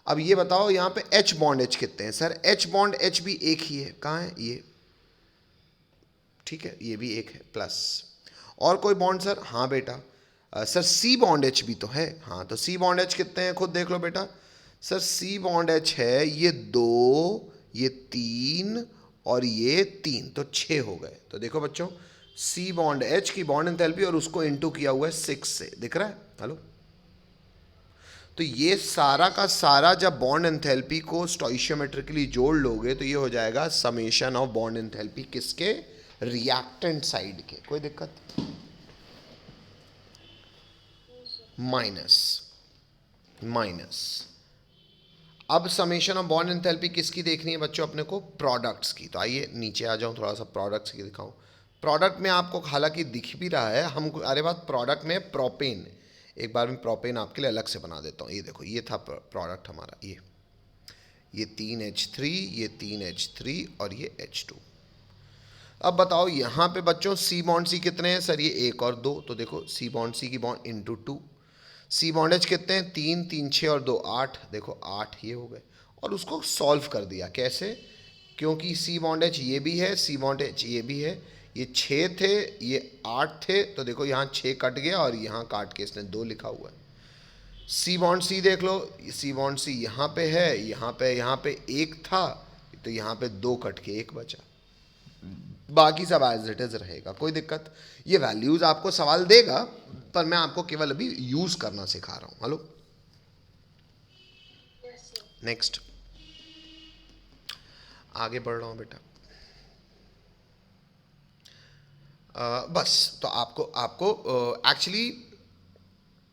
अब ये बताओ यहाँ पे H बॉन्ड H कितने हैं, सर H बॉन्ड H भी एक ही है, कहाँ है ये, ठीक है, ये भी एक है, प्लस। और कोई बॉन्ड सर, हाँ बेटा सर C बॉन्ड H भी तो है, हाँ तो C बॉन्ड H कितने हैं खुद देख लो बेटा, सर C बॉन्ड H है ये 2, ये 3 और ये 3, तो 6 हो गए। तो देखो बच्चों C बॉन्ड H की बॉन्ड एंथैल्पी और उसको इनटू किया हुआ है 6 से, दिख रहा है, हेलो। तो ये सारा का सारा जब बॉन्ड एंथैल्पी को स्टोइशियोमेट्रिकली जोड़ लोगे तो ये हो जाएगा समेशन ऑफ बॉन्ड एंथैल्पी किसके, रिएक्टेंट साइड के। कोई दिक्कत, माइनस माइनस। अब समेशन ऑफ बॉन्ड एंथैल्पी किसकी देखनी है बच्चों अपने को, प्रोडक्ट्स की। तो आइए नीचे आ जाऊं, थोड़ा सा प्रोडक्ट्स की दिखाऊं। प्रोडक्ट में आपको हालांकि दिख भी रहा है, हम अरे बात प्रोडक्ट में प्रोपेन, एक बार मैं प्रोपेन आपके लिए अलग से बना देता हूँ। ये देखो ये था प्रोडक्ट हमारा, ये 3H3, ये 3H3 और ये H2। अब बताओ यहाँ पे बच्चों C बॉन्ड C कितने हैं, सर ये 1 और 2, तो देखो C बॉन्ड C की bond into 2। C bond H कितने हैं, 3, 3, 6 और 2 8, देखो 8 ये हो गए। और उसको सॉल्व कर दिया कैसे, क्योंकि C बॉन्ड H ये भी है, C बॉन्ड H ये भी है, ये 6 थे, ये 8 थे, तो देखो यहाँ 6 कट गया और यहाँ काट के इसने 2 लिखा हुआ है। C बॉन्ड C देख लो, C बॉन्ड C यहाँ पे है, यहाँ पे 1 था, तो यहाँ पे 2 कट के 1 बचा। बाकी सब एज इट इज रहेगा, कोई दिक्कत। ये वैल्यूज आपको सवाल देगा, पर मैं आपको केवल अभी यूज करना सिखा रहा हूं। Hello, Yes, sir. नेक्स्ट, आगे बढ़ रहा हूं बेटा। बस तो आपको आपको एक्चुअली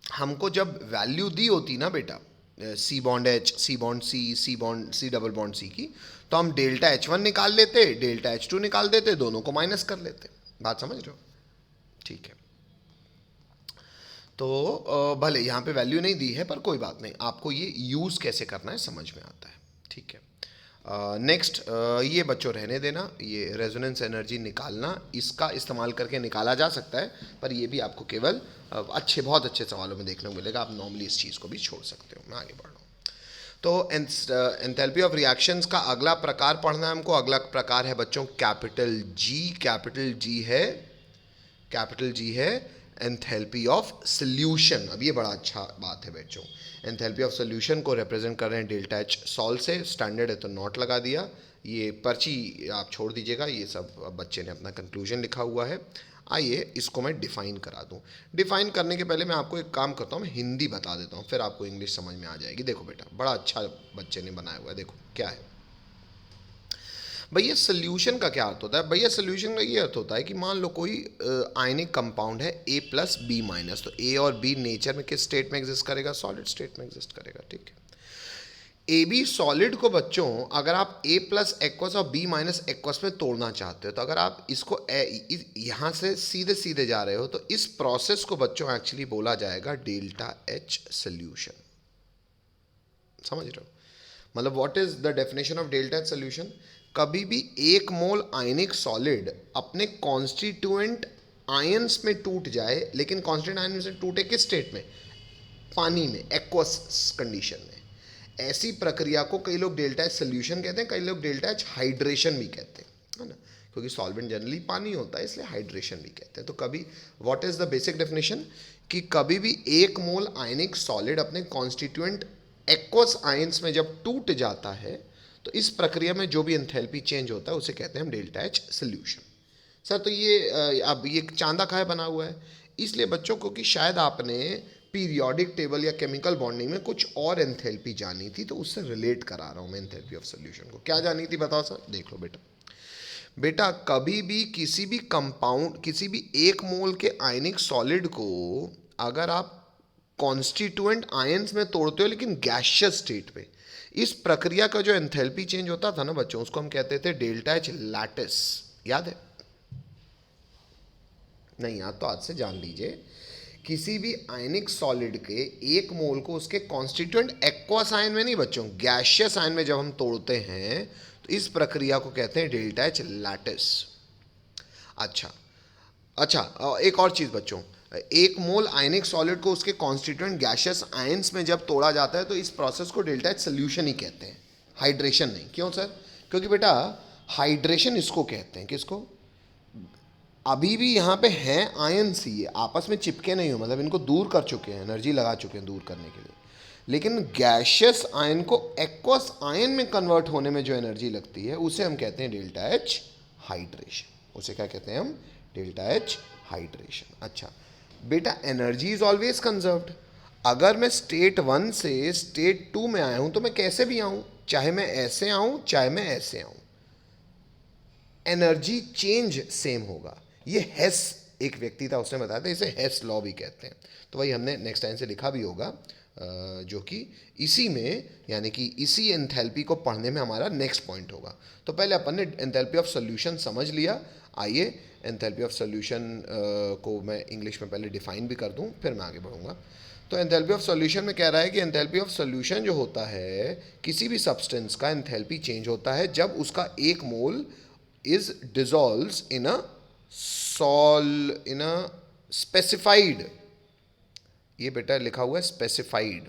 हमको जब वैल्यू दी होती ना बेटा, C bond H, C bond C, C bond C double bond C की, तो हम डेल्टा H1 निकाल लेते, डेल्टा H2 निकाल देते, दोनों को माइनस कर लेते। बात समझ रहे हो? ठीक है। तो भले यहाँ पे वैल्यू नहीं दी है, पर कोई बात नहीं, आपको ये यूज़ कैसे करना है समझ में आता है। ठीक है। नेक्स्ट, ये बच्चों रहने देना, ये रेजोनेंस एनर्जी निकालना, इसका इस्तेमाल करके निकाला जा सकता है, पर ये भी आपको केवल बहुत अच्छे सवालों में देखने को मिलेगा। आप नॉर्मली इस चीज़ को भी छोड़ सकते हो। मैं आगे बढ़ रहा हूँ। तो एंथैल्पी ऑफ रिएक्शंस का अगला प्रकार पढ़ना है हमको। अगला प्रकार है बच्चों कैपिटल जी। कैपिटल जी है एंथैल्पी ऑफ सॉल्यूशन। अब ये बड़ा अच्छा बात है बच्चों। एंथैल्पी ऑफ सॉल्यूशन को रिप्रेजेंट कर रहे हैं डेल्टा एच सॉल से। स्टैंडर्ड है तो नॉट लगा दिया, ये पर्ची आप छोड़ दीजिएगा, ये सब बच्चे ने अपना कंक्लूजन लिखा हुआ है। आइए इसको मैं डिफ़ाइन करा दूं। डिफ़ाइन करने के पहले मैं आपको एक काम करता हूँ, मैं हिंदी बता देता हूँ, फिर आपको इंग्लिश समझ में आ जाएगी। देखो बेटा, बड़ा अच्छा बच्चे ने बनाया हुआ है, देखो क्या है भैया। सोल्यूशन का क्या अर्थ होता है भैया? सोल्यूशन का ये अर्थ होता है कि मान लो कोई आयनिक कंपाउंड है A प्लस बी माइनस, तो A और B नेचर में किस स्टेट में एग्जिस्ट करेगा? सॉलिड स्टेट में एग्जिस्ट करेगा। ठीक है। ए बी सॉलिड को बच्चों अगर आप A प्लस एक्वस और B माइनस एक्वस में तोड़ना चाहते हो, तो अगर आप इसको यहाँ से सीधे सीधे जा रहे हो, तो इस प्रोसेस को बच्चों एक्चुअली बोला जाएगा डेल्टा H सोल्यूशन। समझ रहे हो? मतलब what is the definition of delta H solution? कभी भी 1 मोल आयनिक सॉलिड अपने कॉन्स्टिट्यूएंट आयंस में टूट जाए, लेकिन कॉन्स्टिट्यूएंट आयन से टूटे किस स्टेट में? पानी में, एक्वस कंडीशन में। ऐसी प्रक्रिया को कई लोग डेल्टा H सोल्यूशन कहते हैं, कई लोग डेल्टा H हाइड्रेशन भी कहते हैं, है ना, क्योंकि सॉल्वेंट जनरली पानी होता है, इसलिए हाइड्रेशन भी कहते हैं। तो कभी what is the basic definition कि कभी भी 1 मोल आयनिक सॉलिड अपने कॉन्स्टिट्यूएंट एक्वस आयंस में जब टूट जाता है, तो इस प्रक्रिया में जो भी एंथैल्पी चेंज होता है उसे कहते हैं हम डेल्टा H सोल्यूशन। सर तो ये अब ये चांदा खाए बना हुआ है, इसलिए बच्चों को कि शायद आपने पीरियोडिक टेबल या केमिकल बॉन्डिंग में कुछ और एंथैल्पी जानी थी, तो उससे रिलेट करा रहा हूँ मैं एंथैल्पी ऑफ सोल्यूशन को। क्या जानी थी बताओ सर? देख लो बेटा, कभी भी किसी भी कंपाउंड, किसी भी 1 मोल के आयनिक सॉलिड को अगर आप कॉन्स्टिट्यूएंट आयंस में तोड़ते हो, लेकिन गैसियस स्टेट पे, इस प्रक्रिया का जो एंथैल्पी चेंज होता था ना बच्चों, उसको हम कहते थे डेल्टा H लैटिस। याद है? नहीं याद तो आज से जान लीजिए। किसी भी आयनिक सॉलिड के 1 मोल को उसके कॉन्स्टिट्यूएंट एक्वस आयन में नहीं बच्चों, गैसियस आयन में जब हम तोड़ते हैं, तो इस प्रक्रिया को कहते हैं डेल्टा H लैटिस। अच्छा, एक और चीज़ बच्चों, 1 मोल आयनिक सॉलिड को उसके कॉन्स्टिट्यूएंट गैसियस आयंस में जब तोड़ा जाता है, तो इस प्रोसेस को डेल्टा H सोल्यूशन ही कहते हैं, हाइड्रेशन नहीं। क्यों सर? क्योंकि बेटा हाइड्रेशन इसको कहते हैं, किसको? अभी भी यहाँ पे हैं आयंस, ये आपस में चिपके नहीं हो, मतलब इनको दूर कर चुके हैं, एनर्जी लगा चुके हैं दूर करने के लिए, लेकिन गैसियस आयन को एक्वस आयन में कन्वर्ट होने में जो एनर्जी लगती है, उसे हम कहते हैं डेल्टा H हाइड्रेशन। उसे क्या कहते हैं हम? Delta H hydration. अच्छा बेटा, एनर्जी इज ऑलवेज कंजर्व्ड। अगर मैं स्टेट 1 से स्टेट 2 में आया हूं, तो मैं कैसे भी आऊं, चाहे मैं ऐसे आऊं चाहे मैं ऐसे आऊं, एनर्जी चेंज सेम होगा। ये हेस एक व्यक्ति था, उसने बताया था, इसे हेस लॉ भी कहते हैं। तो वही हमने नेक्स्ट टाइम से लिखा भी होगा, जो कि इसी में, यानी कि इसी एंथैल्पी को पढ़ने में हमारा नेक्स्ट पॉइंट होगा। तो पहले अपन ने एंथैल्पी ऑफ सॉल्यूशन समझ लिया। आइए एंथैल्पी ऑफ सॉल्यूशन को मैं इंग्लिश में पहले डिफाइन भी कर दूं, फिर मैं आगे बढ़ूंगा। तो एंथैल्पी ऑफ सॉल्यूशन में कह रहा है कि एंथैल्पी ऑफ सॉल्यूशन जो होता है, किसी भी सब्सटेंस का एंथैल्पी चेंज होता है जब उसका 1 मोल is dissolves in a specified, ये बेटा लिखा हुआ है स्पेसिफाइड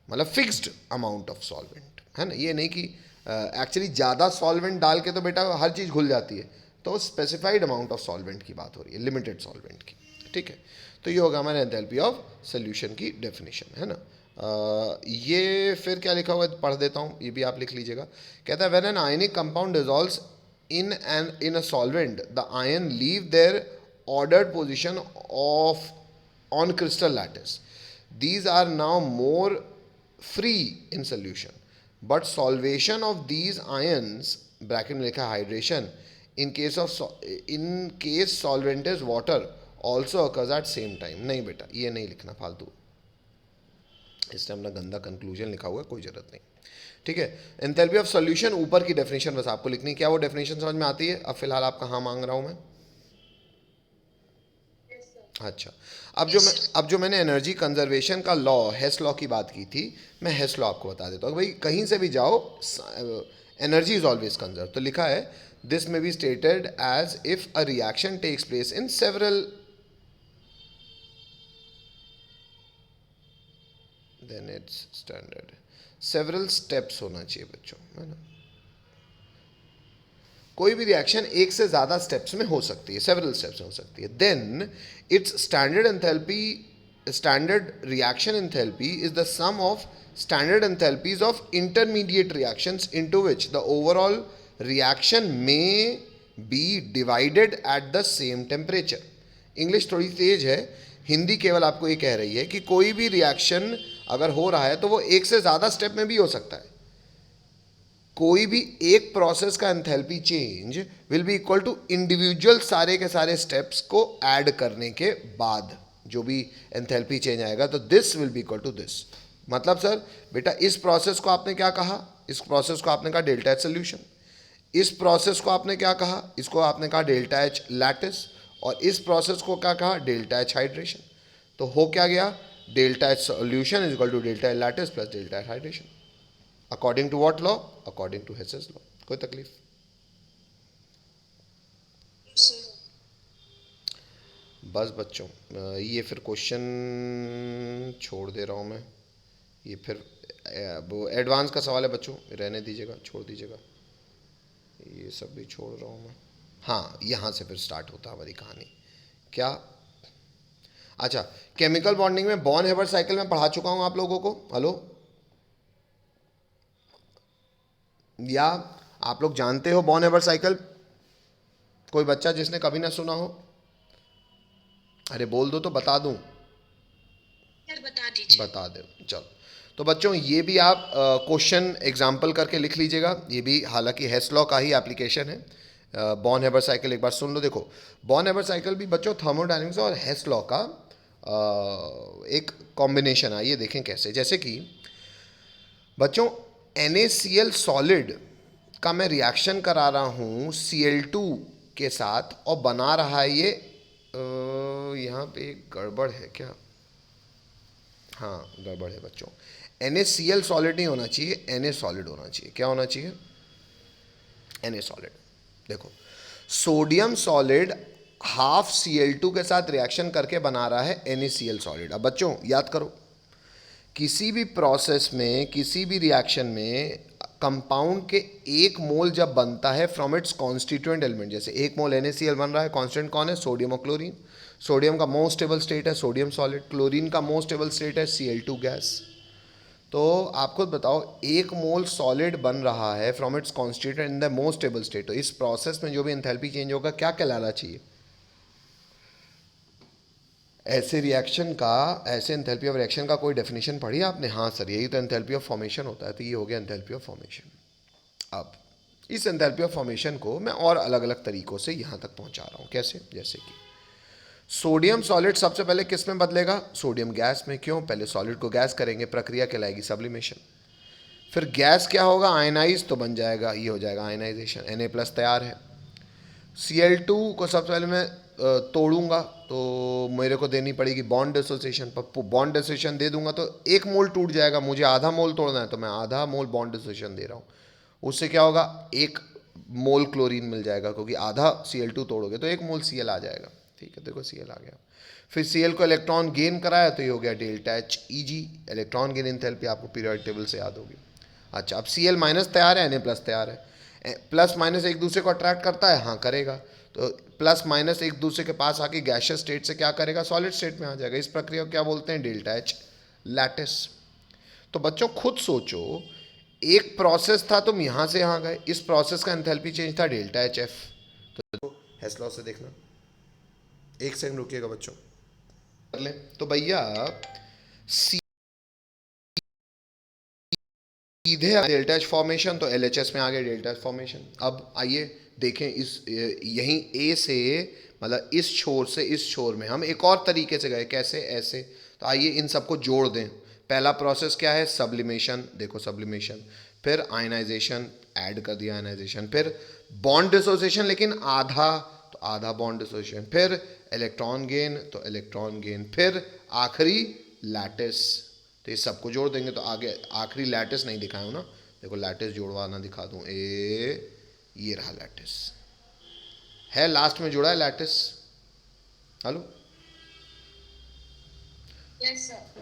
मतलब फिक्स्ड अमाउंट ऑफ सॉल्वेंट, है ना। ये नहीं कि एक्चुअली ज़्यादा सॉल्वेंट डाल के तो बेटा हर चीज़ घुल जाती है, तो स्पेसिफाइड अमाउंट ऑफ सॉल्वेंट की बात हो रही है, लिमिटेड सॉल्वेंट की। ठीक है, तो ये होगा हमारे एंथैल्पी ऑफ सोल्यूशन की डेफिनेशन, है ना। ये फिर क्या लिखा हुआ है पढ़ देता हूँ, ये भी आप लिख लीजिएगा। कहता है when an ionic compound dissolves in a solvent, the ion leave their ordered position of on crystal lattice. These are now more free in solution, but solvation of these ions bracket में लिखा है hydration in case solvent is water also occurs at same time. नहीं बेटा ये नहीं लिखना फालतू, इसने अपना गंदा कंक्लूजन लिखा हुआ है, कोई जरूरत नहीं। ठीक है, एंथैल्पी ऑफ सॉल्यूशन ऊपर की डेफिनेशन बस आपको लिखनी, क्या वो डेफिनेशन समझ में आती है? अब फिलहाल आप कहाँ मांग रहा हूँ मैं? Yes, sir. अच्छा, अब जो मैंने एनर्जी कंजर्वेशन का लॉ, हेस लॉ की बात की थी, मैं हेस लॉ आपको बता देता हूँ। भाई कहीं से भी जाओ, एनर्जी इज ऑलवेज कंजर्व, तो लिखा है दिस में be stated as if a reaction takes place in several, then it's standard, several steps होना चाहिए बच्चों, है ना। कोई भी रिएक्शन एक से ज़्यादा स्टेप्स में हो सकती है, सेवरल स्टेप्स में हो सकती है, then it's standard enthalpy, standard reaction enthalpy is the sum of standard enthalpies of intermediate reactions into which the overall reaction may be divided at the same temperature. English थोड़ी तेज है, हिंदी केवल आपको ये कह रही है कि कोई भी रिएक्शन अगर हो रहा है तो वो एक से ज़्यादा स्टेप में भी हो सकता है। कोई भी एक प्रोसेस का enthalpy change will be equal to individual सारे के सारे स्टेप्स को ऐड करने के बाद जो भी एंथैल्पी चेंज आएगा, तो this will be equal to this. मतलब सर बेटा इस प्रोसेस को आपने क्या कहा? इस प्रोसेस को आपने कहा डेल्टा एच सोल्यूशन, इस प्रोसेस को आपने क्या कहा? इसको आपने कहा डेल्टा एच लैटिस, और इस प्रोसेस को क्या कहा? Delta H hydration. तो हो क्या गया? Delta H solution is equal to delta H lattice plus delta H hydration, according to what law? According to Hess's law. कोई तकलीफ? Yes, sir. बस बच्चों ये फिर क्वेश्चन छोड़ दे रहा हूँ मैं, ये फिर वो एडवांस का सवाल है बच्चों, रहने दीजिएगा, छोड़ दीजिएगा, ये सब भी छोड़ रहा हूँ मैं। हाँ, यहाँ से फिर स्टार्ट होता है हमारी कहानी। क्या? अच्छा, केमिकल बॉन्डिंग में बॉर्न हेबर साइकिल में पढ़ा चुका हूँ आप लोगों को। हेलो, या आप लोग जानते हो बॉर्न हेबर साइकिल? कोई बच्चा जिसने कभी ना सुना हो? अरे बोल दो तो बता दूं। सर बता दीजिए। बता दे, चलो। तो बच्चों ये भी आप क्वेश्चन एग्जाम्पल करके लिख लीजिएगा, ये भी हालांकि हेस लॉ का ही एप्लीकेशन है। बॉर्न हेबर साइकिल एक बार सुन लो। देखो बॉर्न हेबर साइकिल भी बच्चों थर्मोडायनेमिक्स और हेस लॉ का एक कॉम्बिनेशन है। ये देखें कैसे, जैसे कि बच्चों NaCl सॉलिड का मैं रिएक्शन करा रहा हूँ Cl2 के साथ और बना रहा है ये यहाँ पे एक गड़बड़ है क्या? हाँ गड़बड़ है बच्चों, NaCl सॉलिड नहीं होना चाहिए, Na सॉलिड होना चाहिए। क्या होना चाहिए? Na solid. देखो सोडियम सॉलिड हाफ Cl2 के साथ रिएक्शन करके बना रहा है NaCl सॉलिड। अब बच्चों याद करो, किसी भी प्रोसेस में, किसी भी रिएक्शन में कंपाउंड के एक मोल जब बनता है फ्रॉम इट्स कॉन्स्टिट्यूएंट एलिमेंट, जैसे एक मोल NaCl बन रहा है, कॉन्स्टेंट कौन है? सोडियम और क्लोरीन। सोडियम का मोस्ट स्टेबल स्टेट है सोडियम सॉलिड, क्लोरीन का मोस्ट स्टेबल स्टेट है Cl2 गैस। तो आप खुद बताओ, एक मोल सॉलिड बन रहा है from its constituent in the most stable state, तो इस प्रोसेस में जो भी एंथैल्पी चेंज होगा क्या कहलाना चाहिए? ऐसे रिएक्शन का, ऐसे एंथैल्पी ऑफ रिएक्शन का कोई डेफिनेशन पढ़ी आपने? हाँ सर यही तो एंथैल्पी ऑफ फॉर्मेशन होता है। तो ये हो गया एंथैल्पी ऑफ फॉर्मेशन। अब इस एंथैल्पी ऑफ फॉर्मेशन को मैं और अलग अलग तरीकों से यहाँ तक पहुँचा रहा हूँ। कैसे? जैसे कि सोडियम सॉलिड सबसे पहले किस में बदलेगा? सोडियम गैस में। क्यों? पहले सॉलिड को गैस करेंगे, प्रक्रिया कहलाएगी सब्लिमेशन। फिर गैस क्या होगा? आयनाइज तो बन जाएगा, ये हो जाएगा आयनाइजेशन, Na+ तैयार है। Cl2 को सबसे पहले मैं तोड़ूंगा तो मेरे को देनी पड़ेगी बॉन्ड डिसोसिएशन। बॉन्ड डिसोसिएशन दे दूंगा तो एक मोल टूट जाएगा, मुझे आधा मोल तोड़ना है तो मैं आधा मोल बॉन्ड डिसोसिएशन दे रहा हूँ। उससे क्या होगा? एक मोल क्लोरीन मिल जाएगा, क्योंकि आधा Cl2 तोड़ोगे तो एक मोल Cl आ जाएगा। ठीक है, देखो Cl आ गया। फिर Cl को इलेक्ट्रॉन गेन कराया तो ये हो गया delta H Eg, electron gain enthalpy आपको पीरियोडिक टेबल से याद होगी। अच्छा, अब Cl- तैयार है, Na+ तैयार है। प्लस माइनस एक दूसरे को अट्रैक्ट करता है, हाँ करेगा। तो प्लस माइनस एक दूसरे के पास आके गैशियस स्टेट से क्या करेगा? सॉलिड स्टेट में आ जाएगा। इस प्रक्रिया को क्या बोलते हैं? Delta H lattice. तो बच्चों खुद सोचो, एक प्रोसेस था, तुम यहाँ से यहाँ गए, इस प्रोसेस का एंथैल्पी चेंज था डेल्टा एच एफ। तो हेस लॉ से देखना, एक सेकंड रुकिएगा बच्चों, कर ले। तो भैया सीधे डेल्टा एच फॉर्मेशन, तो एलएचएस में आ गए डेल्टा एच फॉर्मेशन। अब आइए देखें, इस यहीं ए से, मतलब इस छोर से इस छोर में हम एक और तरीके से गए, कैसे, ऐसे। तो आइए इन सबको जोड़ दें। पहला प्रोसेस क्या है, सब्लिमेशन, देखो सब्लिमेशन, फिर आयनाइजेशन, ऐड कर दिया आयनाइजेशन, फिर बॉन्ड डिसोसिएशन लेकिन आधा, तो आधा बॉन्ड डिसोसिएशन, फिर इलेक्ट्रॉन गेन, तो इलेक्ट्रॉन गेन, फिर आखिरी लैटिस। तो ये सबको जोड़ देंगे तो आगे आखिरी लैटिस नहीं दिखाया हूँ ना, देखो लैटिस जोड़वाना दिखा दूँ, ये रहा लैटिस, है लास्ट में जुड़ा है लैटिस। Hello, yes sir.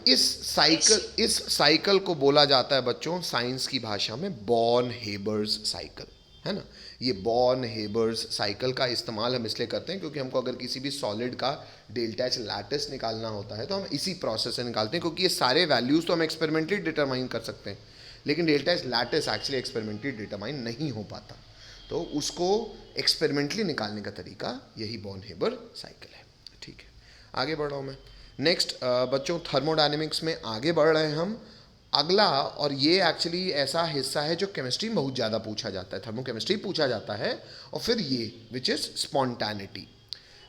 इस साइकिल को बोला जाता है बच्चों साइंस की भाषा में बॉर्न हेबर्स साइकिल, है ना। ये बॉर्न हेबर्स साइकिल का इस्तेमाल हम इसलिए करते हैं क्योंकि हमको अगर किसी भी सॉलिड का डेल्टा एच लैटिस निकालना होता है तो हम इसी प्रोसेस से निकालते हैं, क्योंकि ये सारे वैल्यूज़ तो हम एक्सपेरिमेंटली डिटरमाइन कर सकते हैं, लेकिन delta H lattice actually experimentally determine नहीं हो पाता, तो उसको एक्सपेरिमेंटली निकालने का तरीका यही बॉर्न हेबर साइकिल है। ठीक है, आगे बढ़ रहा हूँ मैं। नेक्स्ट बच्चों, थर्मोडायनेमिक्स में आगे बढ़ रहे हैं हम। अगला, और ये एक्चुअली ऐसा हिस्सा है जो केमिस्ट्री में बहुत ज़्यादा पूछा जाता है, थर्मोकेमिस्ट्री पूछा जाता है, और फिर ये विच इज़ स्पॉन्टैनिटी।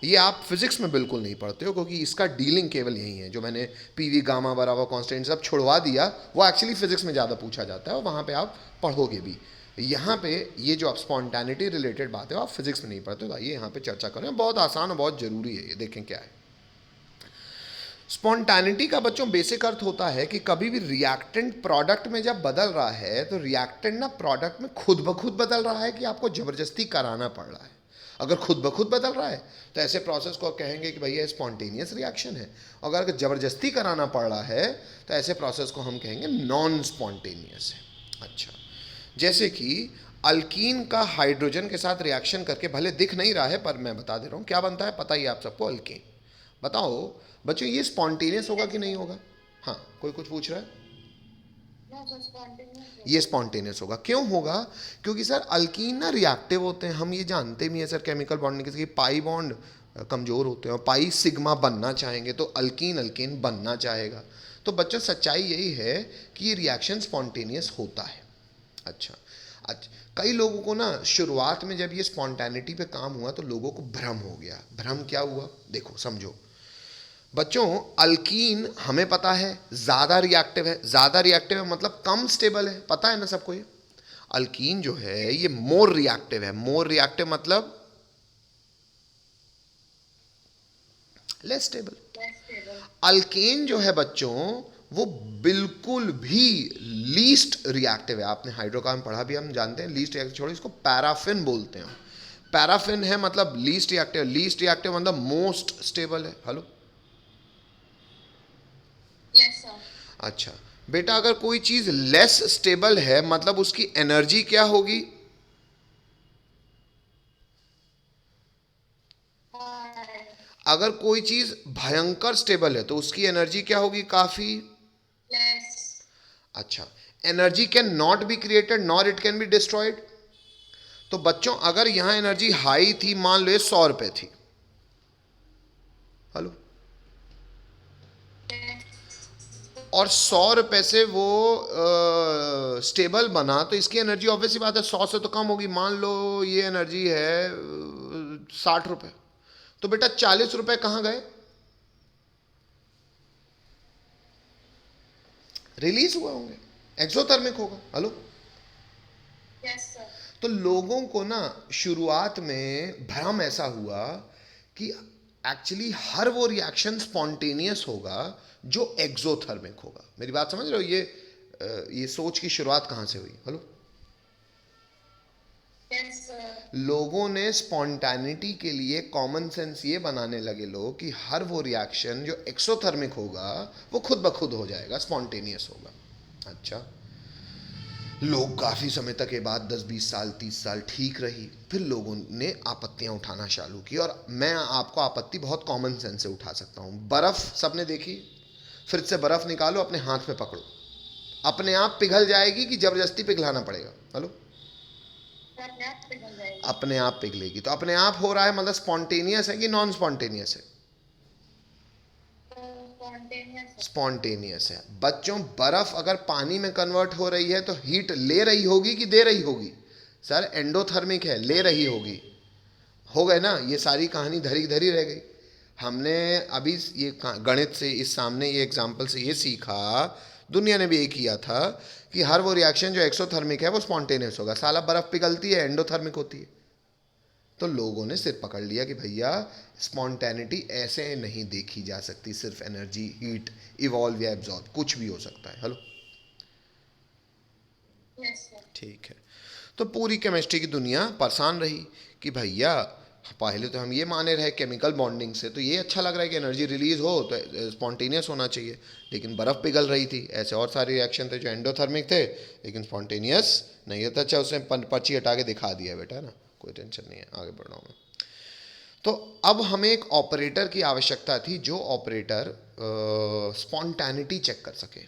ये आप फिजिक्स में बिल्कुल नहीं पढ़ते हो क्योंकि इसका डीलिंग केवल यही है, जो मैंने पीवी गामा बराबर कांस्टेंट सब छुड़वा दिया, वो एक्चुअली फिजिक्स में ज़्यादा पूछा जाता है और वहाँ पे आप पढ़ोगे भी। यहाँ पे ये जो आप स्पॉन्टैनिटी रिलेटेड बात है आप फिजिक्स में नहीं पढ़ते हो, तो आइए यहाँ पे चर्चा करें, बहुत आसान और बहुत ज़रूरी है ये, देखें क्या है। स्पॉन्टैनिटी का बच्चों बेसिक अर्थ होता है कि कभी भी रिएक्टेंट प्रोडक्ट में जब बदल रहा है तो रिएक्टेंट ना प्रोडक्ट में खुद ब खुद बदल रहा है कि आपको ज़बरदस्ती कराना पड़ रहा है। अगर खुद ब खुद बदल रहा है तो ऐसे प्रोसेस को कहेंगे कि भैया स्पॉन्टेनियस रिएक्शन है, अगर ज़बरदस्ती कराना पड़ रहा है तो ऐसे प्रोसेस को हम कहेंगे नॉन स्पॉन्टेनियस है। अच्छा, जैसे कि अल्कीन का हाइड्रोजन के साथ रिएक्शन करके, भले दिख नहीं रहा है पर मैं बता दे रहा हूँ क्या बनता है, पता ही आप सबको, अल्केन। बताओ बच्चों ये स्पॉन्टेनियस होगा कि नहीं होगा? हाँ, कोई कुछ पूछ रहा है? ये स्पॉन्टेनियस होगा। क्यों होगा? क्योंकि सर अल्कीन ना रिएक्टिव होते हैं, हम ये जानते भी हैं सर, केमिकल बॉन्डिंग के पाई बॉन्ड कमज़ोर होते हैं और पाई सिग्मा बनना चाहेंगे तो अल्कीन अल्केन बनना चाहेगा। तो बच्चों सच्चाई यही है कि ये रिएक्शन स्पॉन्टेनियस होता है। अच्छा, कई लोगों को ना शुरुआत में जब ये स्पॉन्टेनिटी पे काम हुआ तो लोगों को भ्रम हो गया। भ्रम क्या हुआ, देखो समझो बच्चों, अल्कीन हमें पता है ज़्यादा रिएक्टिव है, ज़्यादा रिएक्टिव है मतलब कम स्टेबल है, पता है ना सबको ये। अल्कीन जो है ये मोर रिएक्टिव है, मोर रिएक्टिव मतलब लेस स्टेबल। अल्केन जो है बच्चों वो बिल्कुल भी लीस्ट रिएक्टिव है। आपने हाइड्रोकार्बन पढ़ा भी, हम जानते हैं लीस्ट रिएक्टिव, छोड़ो इसको पैराफिन बोलते हैं। पैराफिन है मतलब लीस्ट रिएक्टिव, लीस्ट रिएक्टिव मतलब मोस्ट स्टेबल है। Hello, yes sir. अच्छा बेटा, अगर कोई चीज लेस स्टेबल है मतलब उसकी एनर्जी क्या होगी? अगर कोई चीज भयंकर स्टेबल है तो उसकी एनर्जी क्या होगी? काफी लेस। अच्छा, energy can not be created nor it can be destroyed. तो बच्चों अगर यहां एनर्जी हाई थी, मान लो 100 रुपए थी, हेलो, और 100 रुपए से वो स्टेबल बना, तो इसकी एनर्जी ऑब्वियसली बात है 100 से तो कम होगी। मान लो ये एनर्जी है 60 रुपए, तो बेटा 40 रुपए कहां गए? रिलीज हुए होंगे, एक्सोथर्मिक होगा। Hello, yes sir. तो लोगों को ना शुरुआत में भ्रम ऐसा हुआ कि एक्चुअली हर वो रिएक्शन स्पॉन्टेनियस होगा जो एक्सोथर्मिक होगा। मेरी बात समझ रहे हो? ये सोच की शुरुआत कहां से हुई? Hello, yes sir. लोगों ने स्पॉन्टेनिटी के लिए कॉमन सेंस ये बनाने लगे लोग कि हर वो रिएक्शन जो एक्सोथर्मिक होगा वो खुद ब खुद हो जाएगा, स्पॉन्टेनियस होगा। अच्छा, लोग काफ़ी समय तक के बाद 10-20 साल 30 साल ठीक रही, फिर लोगों ने आपत्तियां उठाना चालू की, और मैं आपको आपत्ति बहुत कॉमन सेंस से उठा सकता हूँ। बर्फ़ सबने देखी, फ्रिज से बर्फ़ निकालो, अपने हाथ में पकड़ो, अपने आप पिघल जाएगी कि जबरदस्ती पिघलाना पड़ेगा? हेलो, अपने आप पिघल जाएगी। अपने आप पिघलेगी। तो अपने आप हो रहा है मतलब स्पॉन्टेनियस है कि नॉन स्पॉन्टेनियस है? स्पॉन्टेनियस। स्पॉन्टेनियस है। बच्चों, बर्फ अगर पानी में कन्वर्ट हो रही है तो हीट ले रही होगी कि दे रही होगी? सर एंडोथर्मिक है, ले रही होगी। हो गए ना, ये सारी कहानी धरी धरी रह गई। हमने अभी ये गणित से इस सामने ये एग्जाम्पल से ये सीखा, दुनिया ने भी ये किया था कि हर वो रिएक्शन जो एक्सोथर्मिक है वो स्पॉन्टेनियस होगा। साला बर्फ पिघलती है, एंडोथर्मिक होती है। तो लोगों ने सिर पकड़ लिया कि भैया स्पॉन्टेनिटी ऐसे नहीं देखी जा सकती, सिर्फ एनर्जी, हीट, इवॉल्व या एब्जॉर्ब, कुछ भी हो सकता है। Hello, yes sir. ठीक है। तो पूरी केमिस्ट्री की दुनिया परेशान रही कि भैया पहले तो हम ये माने रहे केमिकल बॉन्डिंग से तो ये अच्छा लग रहा है कि एनर्जी रिलीज हो तो स्पॉन्टेनियस होना चाहिए, लेकिन बर्फ़ पिघल रही थी। ऐसे और सारे रिएक्शन थे जो एंडोथर्मिक थे लेकिन स्पॉन्टेनियस नहीं होता। अच्छा, उसने पर्ची हटा के दिखा दिया बेटा ना, कोई टेंशन नहीं है, आगे बढ़ रहा हूँ मैं। तो अब हमें एक ऑपरेटर की आवश्यकता थी जो ऑपरेटर स्पॉन्टेनिटी चेक कर सके।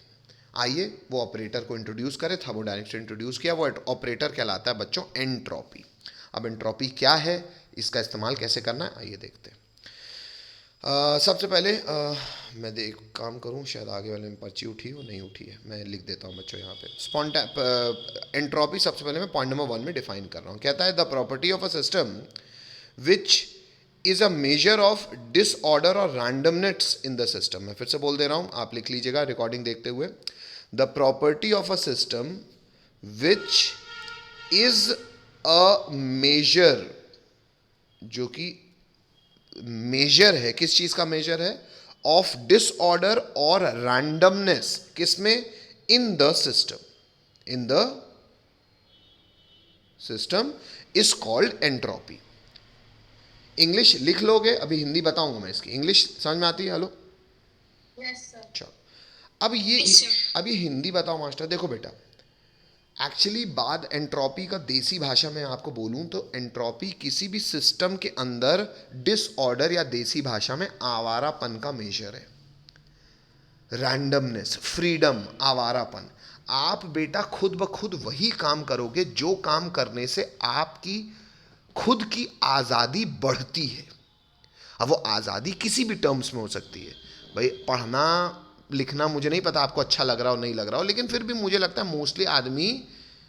आइए वो ऑपरेटर को इंट्रोड्यूस करें। थर्मोडायनेमिक्स ने इंट्रोड्यूस किया, वो ऑपरेटर कहलाता है बच्चों एंट्रोपी। अब एंट्रोपी क्या है, इसका इस्तेमाल कैसे करना है, आइए देखते हैं। सबसे पहले मैं एक काम करूं, शायद आगे वाले में पर्ची उठी हो, नहीं उठी है, मैं लिख देता हूं बच्चों यहाँ पे। एंट्रोपी सबसे पहले मैं पॉइंट नंबर 1 में डिफाइन कर रहा हूँ। कहता है the property of a system which is a measure of disorder और रैंडमनेस इन द सिस्टम। मैं फिर से बोल दे रहा हूँ, आप लिख लीजिएगा रिकॉर्डिंग देखते हुए। The property of a system which is a measure, जो कि मेजर है, किस चीज का मेजर है? ऑफ डिसऑर्डर और रैंडमनेस, किसमें? In the system, in the system is called entropy. English लिख लोगे, अभी हिंदी बताऊंगा मैं इसकी। इंग्लिश समझ में आती है? Hello, yes sir. चलो अब ये हिंदी बताओ मास्टर। देखो बेटा, एक्चुअली बात एंट्रोपी का देसी भाषा में आपको बोलूं तो एंट्रोपी किसी भी सिस्टम के अंदर डिसऑर्डर या देसी भाषा में आवारापन का मेजर है। Randomness, freedom, Awarapan. आप बेटा खुद ब खुद वही काम करोगे जो काम करने से आपकी खुद की आज़ादी बढ़ती है। अब वो आज़ादी किसी भी टर्म्स में हो सकती है। भाई पढ़ना लिखना मुझे नहीं पता आपको अच्छा लग रहा हो नहीं लग रहा हो, लेकिन फिर भी मुझे लगता है मोस्टली आदमी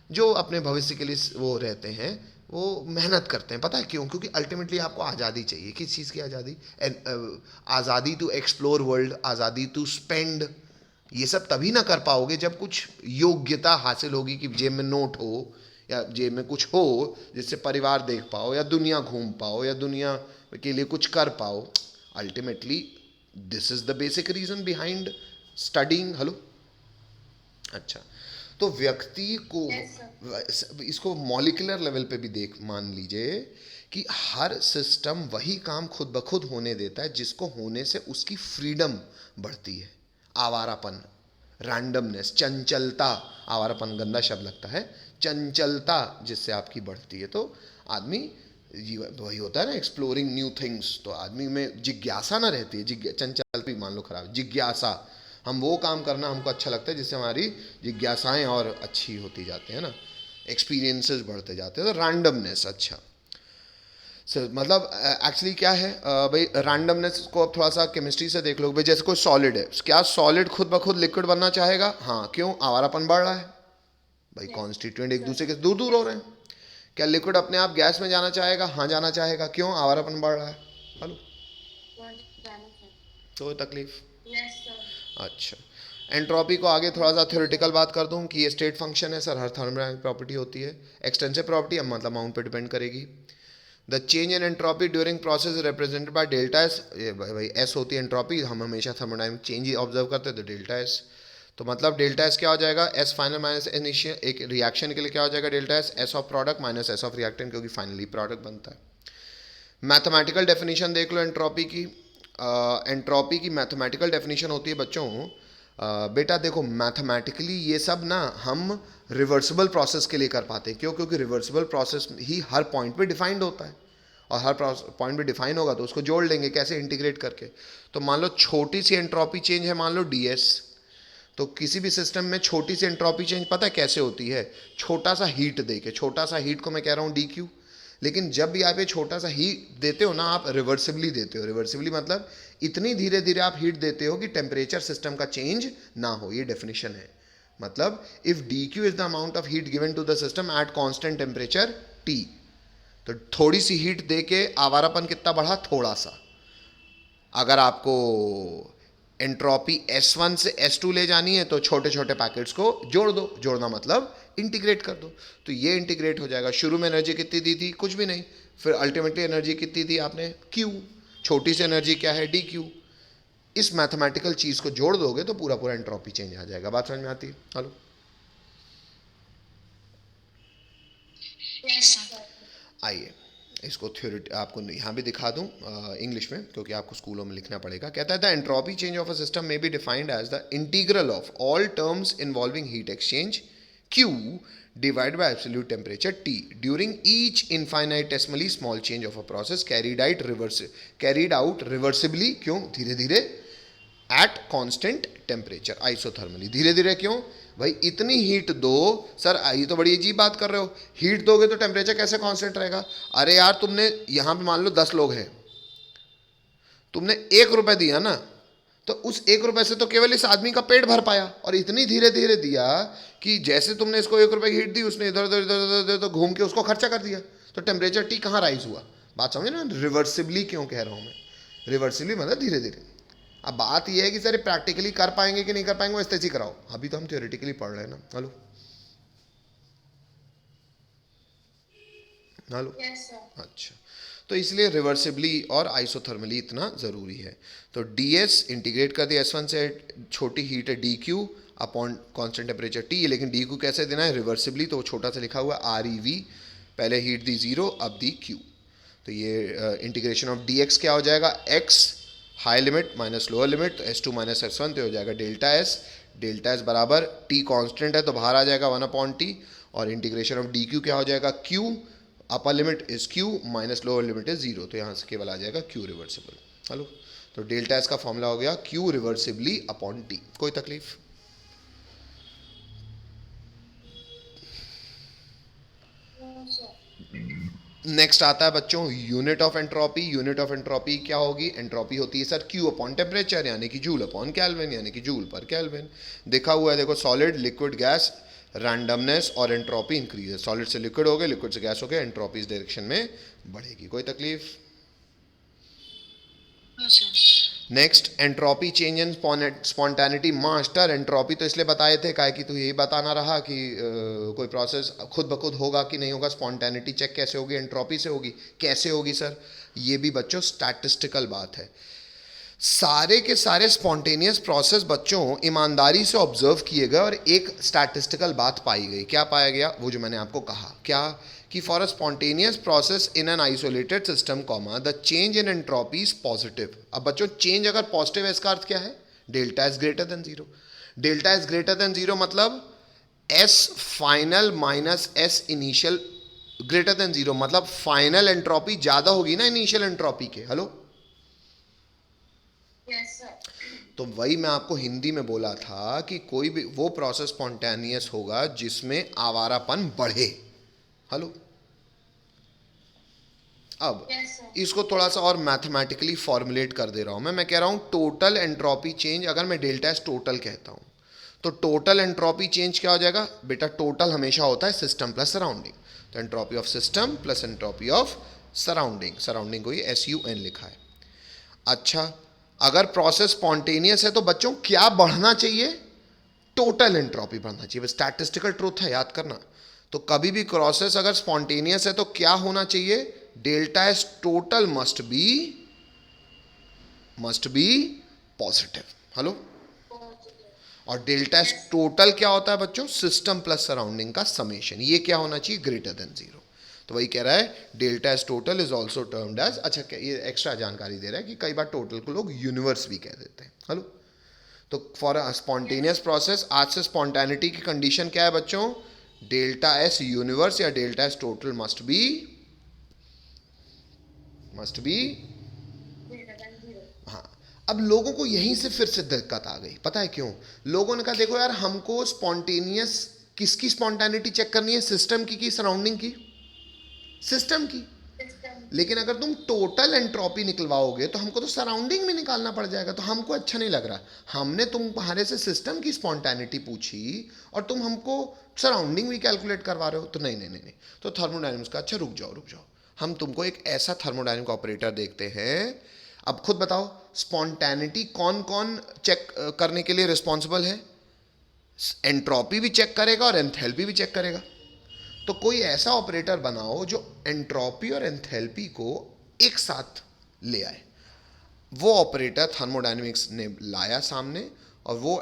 जो अपने भविष्य के लिए वो रहते हैं वो मेहनत करते हैं। पता है क्यों? क्योंकि अल्टीमेटली आपको आज़ादी चाहिए। किस चीज़ की आज़ादी? आज़ादी टू एक्सप्लोर वर्ल्ड, आज़ादी टू स्पेंड। ये सब तभी ना कर पाओगे जब कुछ योग्यता हासिल होगी कि जेब में नोट हो या जेब में कुछ हो जिससे परिवार देख पाओ या दुनिया घूम पाओ या दुनिया के लिए कुछ कर पाओ। Ultimately this is the basic reason behind studying. Hello, अच्छा, तो व्यक्ति को इसको मॉलिक्यूलर लेवल पे भी देख मान लीजिए कि हर सिस्टम वही काम खुद ब खुद होने देता है जिसको होने से उसकी फ्रीडम बढ़ती है। आवारापन, रैंडमनेस, चंचलता, आवारापन गंदा शब्द लगता है, चंचलता जिससे आपकी बढ़ती है। तो आदमी वही होता है ना, एक्सप्लोरिंग न्यू थिंग्स। तो आदमी में जिज्ञासा ना रहती है, चंचल भी मान लो खराब, जिज्ञासा। हम वो काम करना हमको अच्छा लगता है जिससे हमारी जिज्ञासाएं और अच्छी होती जाती है ना, एक्सपीरियंसेस बढ़ते जाते हैं। तो रैंडमनेस, अच्छा मतलब एक्चुअली क्या है भाई, रैंडमनेस को अब थोड़ा सा केमिस्ट्री से देख लो भाई। जैसे कोई सॉलिड है, क्या सॉलिड खुद ब खुद लिक्विड बनना चाहेगा? हाँ, क्यों? आवारापन बढ़ रहा है भाई, कॉन्स्टिट्यूएंट एक दूसरे के दूर दूर हो रहे हैं। क्या लिक्विड अपने आप गैस में जाना चाहेगा? हाँ जाना चाहेगा, क्यों? आवारापन बढ़ रहा है। हेलो, तो तकलीफ। Yes sir. अच्छा, एंट्रोपी को आगे थोड़ा सा थ्योरेटिकल बात कर दूं कि ये स्टेट फंक्शन है सर, हर थर्मोडायनामिक प्रॉपर्टी होती है। एक्सटेंसिव प्रॉपर्टी अब मतलब अमाउंट पे डिपेंड करेगी। The change in entropy during process represented by delta S. भाई एस होती है एंट्रोपी, हम हमेशा थर्मोडायनामिक चेंज ही ऑब्जर्व करते हैं तो डेल्टा एस। तो मतलब डेल्टा एस क्या हो जाएगा? एस फाइनल माइनस इनिशियल, एक रिएक्शन के लिए क्या हो जाएगा delta S? S of product minus S of reactant, क्योंकि फाइनली प्रोडक्ट बनता है। मैथमेटिकल डेफिनेशन देख लो एंट्रोपी की। एंट्रोपी की मैथमेटिकल डेफिनेशन होती है बच्चों, बेटा देखो मैथमेटिकली ये सब ना हम रिवर्सिबल प्रोसेस के लिए कर पाते हैं। क्यों? क्योंकि रिवर्सिबल प्रोसेस ही हर पॉइंट पे डिफाइंड होता है और हर पॉइंट पे डिफाइन होगा तो उसको जोड़ लेंगे कैसे? इंटीग्रेट करके। तो मान लो छोटी सी एंट्रोपी चेंज है, मान लो ds, तो किसी भी सिस्टम में छोटी सी एंट्रोपी चेंज पता है कैसे होती है, छोटा सा हीट देके, छोटा सा हीट को मैं कह रहा हूँ डी क्यू। लेकिन जब भी आप ये छोटा सा हीट देते हो ना, आप रिवर्सिबली देते हो। रिवर्सिबली मतलब इतनी धीरे धीरे आप हीट देते हो कि टेम्परेचर सिस्टम का चेंज ना हो, ये डेफिनेशन है। मतलब if D Q is the amount of heat given to the system at constant temperature T, तो थोड़ी सी हीट देके आवारापन कितना बढ़ा, थोड़ा सा। अगर आपको एंट्रोपी S1 से S2 ले जानी है तो छोटे छोटे पैकेट्स को जोड़ दो, जोड़ना मतलब इंटीग्रेट कर दो, तो ये इंटीग्रेट हो जाएगा। शुरू में एनर्जी कितनी दी थी, कुछ भी नहीं, फिर अल्टीमेटली एनर्जी कितनी दी आपने, Q, छोटी सी एनर्जी क्या है, DQ। इस मैथमेटिकल चीज को जोड़ दोगे तो पूरा पूरा एंट्रोपी चेंज आ जाएगा। बात समझ में आती है? Hello, Yes, sir. आइए इसको थ्योरी आपको यहाँ भी दिखा दूँ इंग्लिश में, क्योंकि आपको स्कूलों में लिखना पड़ेगा। कहता है the entropy change of a system may be defined as the integral of all terms involving heat exchange Q divided by absolute temperature T during each infinitesimally small change of a process carried out reversibly, क्यों, धीरे धीरे, eight constant temperature, isothermally. धीरे धीरे क्यों भाई, इतनी heat दो। Sir ये तो बड़ी अजीब बात कर रहे हो, हीट दोगे तो टेम्परेचर कैसे कांस्टेंट रहेगा? अरे यार, तुमने यहां पे मान लो 10 लोग हैं, तुमने 1 रुपए दिया ना, तो उस 1 रुपए से तो केवल इस आदमी का पेट भर पाया, और इतनी धीरे धीरे दिया कि जैसे तुमने इसको 1 रुपए की हीट दी, उसने इधर उधर इधर उधर तो घूम के उसको खर्चा कर दिया, तो टेम्परेचर टी कहाँ राइज हुआ? बात समझे ना? रिवर्सिबली क्यों कह रहा हूं मैं, रिवर्सिबली मतलब धीरे धीरे। अब बात यह है कि सर प्रैक्टिकली कर पाएंगे कि नहीं कर पाएंगे, वो स्टेज ही कराओ, अभी तो हम थियोरेटिकली पढ़ रहे हैं ना। Hello hello, Yes, sir. अच्छा, तो इसलिए रिवर्सिबली और आइसोथर्मली इतना ज़रूरी है। तो ds इंटीग्रेट कर दिया S1 से, छोटी हीट है dq upon constant temperature T, लेकिन dq कैसे देना है, रिवर्सिबली, तो वो छोटा सा लिखा हुआ है ReV, पहले हीट दी 0, अब दी q। तो ये इंटीग्रेशन ऑफ dx क्या हो जाएगा, x high limit minus lower limit, तो S2 माइनस S1, तो हो जाएगा डेल्टा एस बराबर t कांस्टेंट है तो बाहर आ जाएगा 1/t, और इंटीग्रेशन ऑफ dq क्या हो जाएगा, q upper limit is q minus lower limit is 0, तो यहाँ से केवल आ जाएगा q रिवर्सिबल। हेलो, तो डेल्टा एस का फॉर्मूला हो गया q रिवर्सिबली अपॉन t। कोई तकलीफ? No, sir. नेक्स्ट आता है बच्चों unit of entropy. Unit of entropy क्या होगी, एंट्रोपी होती है सर Q अपॉन टेम्परेचर, यानी कि जूल अपॉन केल्विन, यानी कि जूल पर केल्विन। देखा हुआ है, देखो, सॉलिड, लिक्विड, गैस, रैंडमनेस और एंट्रोपी इंक्रीज है। सॉलिड से लिक्विड हो गए, लिक्विड से गैस हो गए, एंट्रोपी इस डायरेक्शन में बढ़ेगी। कोई तकलीफ? No, sir. Next entropy change in spontaneity. Master entropy तो इसलिए बताए थे काहे कि तू यही बताना रहा कि कोई प्रोसेस खुद ब खुद होगा कि नहीं होगा। स्पॉन्टेनिटी चेक कैसे होगी, एंट्रोपी से होगी। कैसे होगी सर? ये भी बच्चों स्टैटिस्टिकल बात है। सारे के सारे स्पॉन्टेनियस प्रोसेस बच्चों ईमानदारी से ऑब्जर्व किए गए और एक स्टैटिस्टिकल बात पाई गई। क्या पाया गया? वो जो मैंने आपको कहा, क्या कि for a spontaneous process in an isolated system comma the change in entropy is positive. अब बच्चों चेंज अगर पॉजिटिव है, इसका अर्थ क्या है? Delta is greater than 0। Delta is greater than 0 मतलब S final minus S initial greater than 0, मतलब final entropy ज्यादा होगी ना इनिशियल एंट्रोपी के। Hello, Yes, sir. तो वही मैं आपको हिंदी में बोला था कि कोई भी वो प्रोसेस स्पॉन्टेनियस होगा जिसमें आवारापन बढ़े। हेलो, अब Yes, sir. इसको थोड़ा सा और मैथमेटिकली फॉर्मुलेट कर दे रहा हूं मैं कह रहा हूं टोटल एंट्रोपी चेंज, अगर मैं डेल्टा एस टोटल कहता हूं तो टोटल एंट्रोपी चेंज क्या हो जाएगा बेटा? टोटल हमेशा होता है सिस्टम प्लस सराउंडिंग, तो entropy of system plus entropy of surrounding, surrounding को ये SUN लिखा है। अच्छा, अगर प्रोसेस स्पॉन्टेनियस है तो बच्चों क्या बढ़ना चाहिए? टोटल एंट्रोपी बढ़ना चाहिए। स्टैटिस्टिकल ट्रूथ है, याद करना। तो कभी भी प्रोसेस अगर स्पॉन्टेनियस है तो क्या होना चाहिए? Delta S total must be positive. Hello, और डेल्टा एस टोटल क्या होता है बच्चों? सिस्टम प्लस सराउंडिंग का समेशन। ये क्या होना चाहिए? Greater than 0। तो वही कह रहा है delta S total is also termed as, अच्छा ये एक्स्ट्रा जानकारी दे रहा है कि कई बार टोटल को लोग यूनिवर्स भी कह देते हैं। हेलो, तो फॉर अ स्पॉन्टेनियस प्रोसेस आज से स्पॉन्टेनिटी की कंडीशन क्या है बच्चों? डेल्टा एस यूनिवर्स या delta S total must B Greater than 0. हाँ। अब लोगों को यहीं से फिर से दिक्कत आ गई, पता है क्यों? लोगों ने कहा देखो यार, हमको स्पॉन्टेनियस, किसकी स्पॉन्टेनिटी चेक करनी है, सिस्टम की सराउंडिंग की? सिस्टम की। सिस्टम। लेकिन अगर तुम टोटल एंट्रोपी निकलवाओगे तो हमको तो सराउंडिंग में निकालना पड़ जाएगा, तो हमको अच्छा नहीं लग रहा। हमने तुम्हारे से सिस्टम की स्पॉन्टेनिटी पूछी और तुम हमको सराउंडिंग भी कैलकुलेट करवा रहे हो, तो नहीं नहीं नहीं नहीं। तो थर्मोडायनेमिक्स का, अच्छा रुक जाओ, हम तुमको एक ऐसा थर्मोडायनेमिक ऑपरेटर देखते हैं। अब खुद बताओ, स्पॉन्टेनिटी कौन कौन चेक करने के लिए रिस्पॉन्सिबल है? एंट्रोपी भी चेक करेगा और एंथैल्पी भी चेक करेगा। तो कोई ऐसा ऑपरेटर बनाओ जो एंट्रोपी और एंथैल्पी को एक साथ ले आए। वो ऑपरेटर थर्मोडायनेमिक्स ने लाया सामने, और वो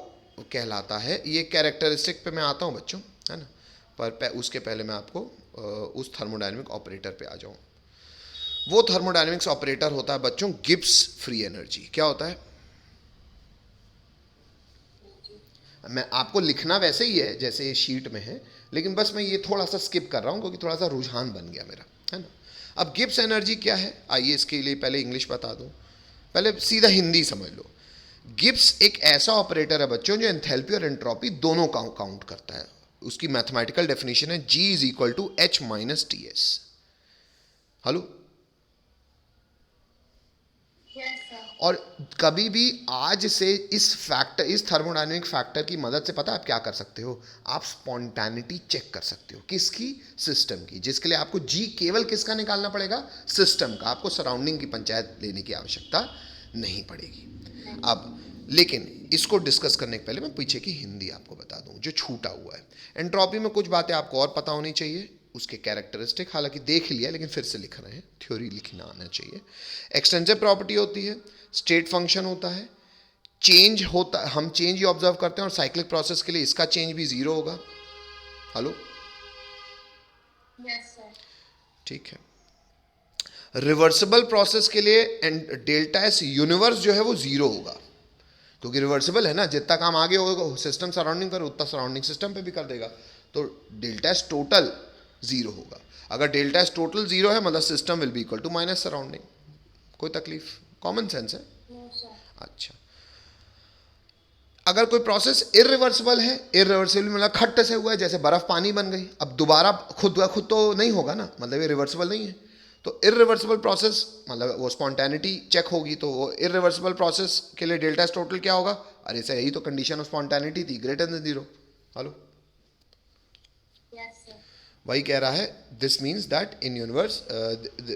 कहलाता है, ये कैरेक्टरिस्टिक पे मैं आता हूँ बच्चों, है ना, पर उसके पहले मैं आपको उस थर्मोडायनेमिक ऑपरेटर पे आ जाऊँ। वो थर्मोडायनेमिक्स ऑपरेटर होता है बच्चों गिब्स फ्री एनर्जी। क्या होता है? मैं आपको लिखना वैसे ही है जैसे ये शीट में है, लेकिन बस मैं ये थोड़ा सा स्किप कर रहा हूँ क्योंकि थोड़ा सा रुझान बन गया मेरा, है ना। अब गिब्स एनर्जी क्या है, आइए इसके लिए पहले इंग्लिश बता दूँ, पहले सीधा हिंदी समझ लो। गिब्स एक ऐसा ऑपरेटर है बच्चों जो एंथैल्पी और एंट्रोपी दोनों काउंट करता है। उसकी मैथमेटिकल डेफिनेशन है G is equal to H minus TS। Hello. Yes sir. और कभी भी आज से इस थर्मोडायनेमिक फैक्टर की मदद से पता है आप क्या कर सकते हो? आप स्पॉन्टेनिटी चेक कर सकते हो। किसकी? सिस्टम की। जिसके लिए आपको जी केवल किसका निकालना पड़ेगा? सिस्टम का। आपको सराउंडिंग की पंचायत लेने की आवश्यकता नहीं पड़ेगी। अब लेकिन इसको डिस्कस करने के पहले मैं पीछे की हिंदी आपको बता दूं जो छूटा हुआ है। एंट्रोपी में कुछ बातें आपको और पता होनी चाहिए, उसके कैरेक्टरिस्टिक हालांकि देख लिया लेकिन फिर से लिख रहे हैं, थ्योरी लिखना आना चाहिए। एक्सटेंसिव प्रॉपर्टी होती है, स्टेट फंक्शन होता है, चेंज होता है, हम चेंज ही ऑब्जर्व करते हैं, और साइक्लिक प्रोसेस के लिए इसका चेंज भी जीरो होगा। हेलो। Yes sir. ठीक है। रिवर्सिबल प्रोसेस के लिए डेल्टा एस यूनिवर्स जो है वो जीरो होगा, क्योंकि रिवर्सिबल है ना, जितना काम आगे होगा सिस्टम सराउंडिंग कर उतना सराउंडिंग सिस्टम पे भी कर देगा, तो डेल्टा एस टोटल जीरो होगा। अगर डेल्टा एस टोटल जीरो है मतलब system will be equal to minus surrounding. कोई तकलीफ? कॉमन सेंस है। No sir. अच्छा, अगर कोई प्रोसेस इरिवर्सिबल है, इरिवर्सिबल मतलब खट्ट से हुआ है, जैसे बर्फ पानी बन गई, अब दोबारा खुद तो नहीं होगा ना, मतलब ये रिवर्सिबल नहीं है, तो इरिवर्सिबल प्रोसेस मतलब वो स्पॉन्टेनिटी चेक होगी, तो वो इरिवर्सिबल प्रोसेस के लिए डेल्टा एस टोटल क्या होगा? अरे सर यही तो कंडीशन ऑफ स्पॉन्टेनिटी थी, greater than zero. Hello. Yes sir. वही कह रहा है, this means that in universe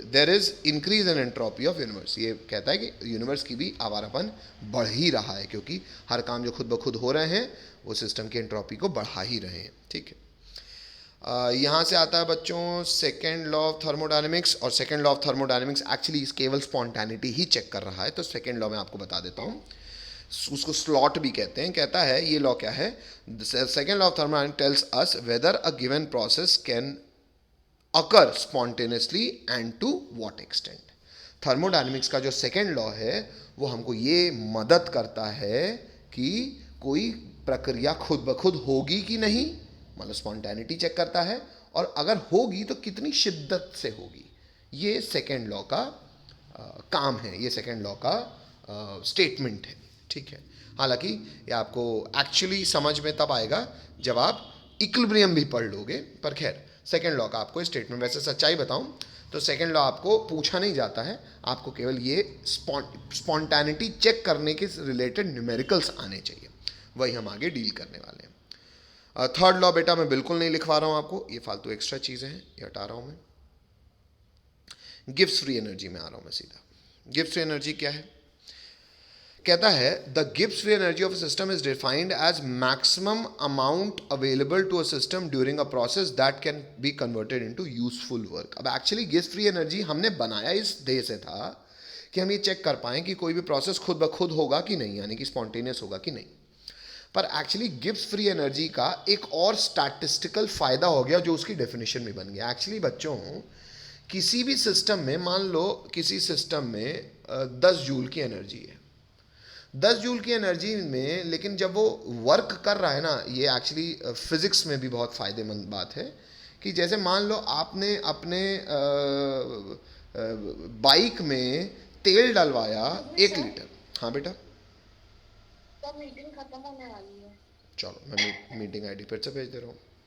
there is increase in entropy of universe. ये कहता है कि यूनिवर्स की भी आवारापन बढ़ ही रहा है, क्योंकि हर काम जो खुद ब खुद हो रहे हैं वो सिस्टम की एंट्रोपी को बढ़ा ही रहे हैं। ठीक है। यहाँ से आता है बच्चों सेकेंड लॉ ऑफ थर्मोडायनेमिक्स, और second law of thermodynamics actually केवल स्पॉन्टेनिटी ही चेक कर रहा है, तो सेकेंड लॉ में आपको बता देता हूँ, उसको स्लॉट भी कहते हैं। कहता है ये लॉ क्या है, second law of thermodynamics tells us whether a given process can occur spontaneously and to what extent. Thermodynamics का जो सेकेंड लॉ है वो हमको ये मदद करता है कि कोई प्रक्रिया खुद ब खुद होगी कि नहीं, मतलब स्पॉन्टेनिटी चेक करता है, और अगर होगी तो कितनी शिद्दत से होगी। ये सेकेंड लॉ का काम है, ये सेकेंड लॉ का स्टेटमेंट है। ठीक है। हालांकि ये आपको एक्चुअली समझ में तब आएगा जब आप इक्विलिब्रियम भी पढ़ लोगे, पर खैर सेकेंड लॉ का आपको स्टेटमेंट, वैसे सच्चाई बताऊं तो सेकेंड लॉ आपको पूछा नहीं जाता है, आपको केवल ये स्पॉन्टेनिटी चेक करने के रिलेटेड न्यूमेरिकल्स आने चाहिए, वही हम आगे डील करने वाले हैं। थर्ड लॉ बेटा मैं बिल्कुल नहीं लिखवा रहा हूं आपको, ये फालतू एक्स्ट्रा चीज़ें हैं, ये हटा रहा हूं मैं। गिब्स फ्री एनर्जी में आ रहा हूं मैं सीधा। गिब्स फ्री एनर्जी क्या है? कहता है the Gibbs free energy of a system is defined as maximum amount available to a system during a process that can be converted into useful work. अब एक्चुअली गिब्स फ्री एनर्जी हमने बनाया इस ध्येय से था कि हम ये चेक कर पाएँ कि कोई भी प्रोसेस खुद ब खुद होगा कि नहीं, यानी कि स्पॉन्टेनियस होगा कि नहीं। पर एक्चुअली गिब्स फ्री एनर्जी का एक और स्टैटिस्टिकल फ़ायदा हो गया जो उसकी डेफिनेशन भी बन गया। एक्चुअली बच्चों, किसी भी सिस्टम में मान लो किसी सिस्टम में 10 जूल की एनर्जी है, 10 जूल की एनर्जी में, लेकिन जब वो वर्क कर रहा है ना, ये एक्चुअली फिज़िक्स में भी बहुत फ़ायदेमंद बात है कि जैसे मान लो आपने अपने बाइक में तेल डलवाया 1 लीटर, हाँ बेटा, तो मीटिंग खत्म होने वाली है। चलो मैं मीटिंग आईडी फिर से भेज दे रहा हूँ।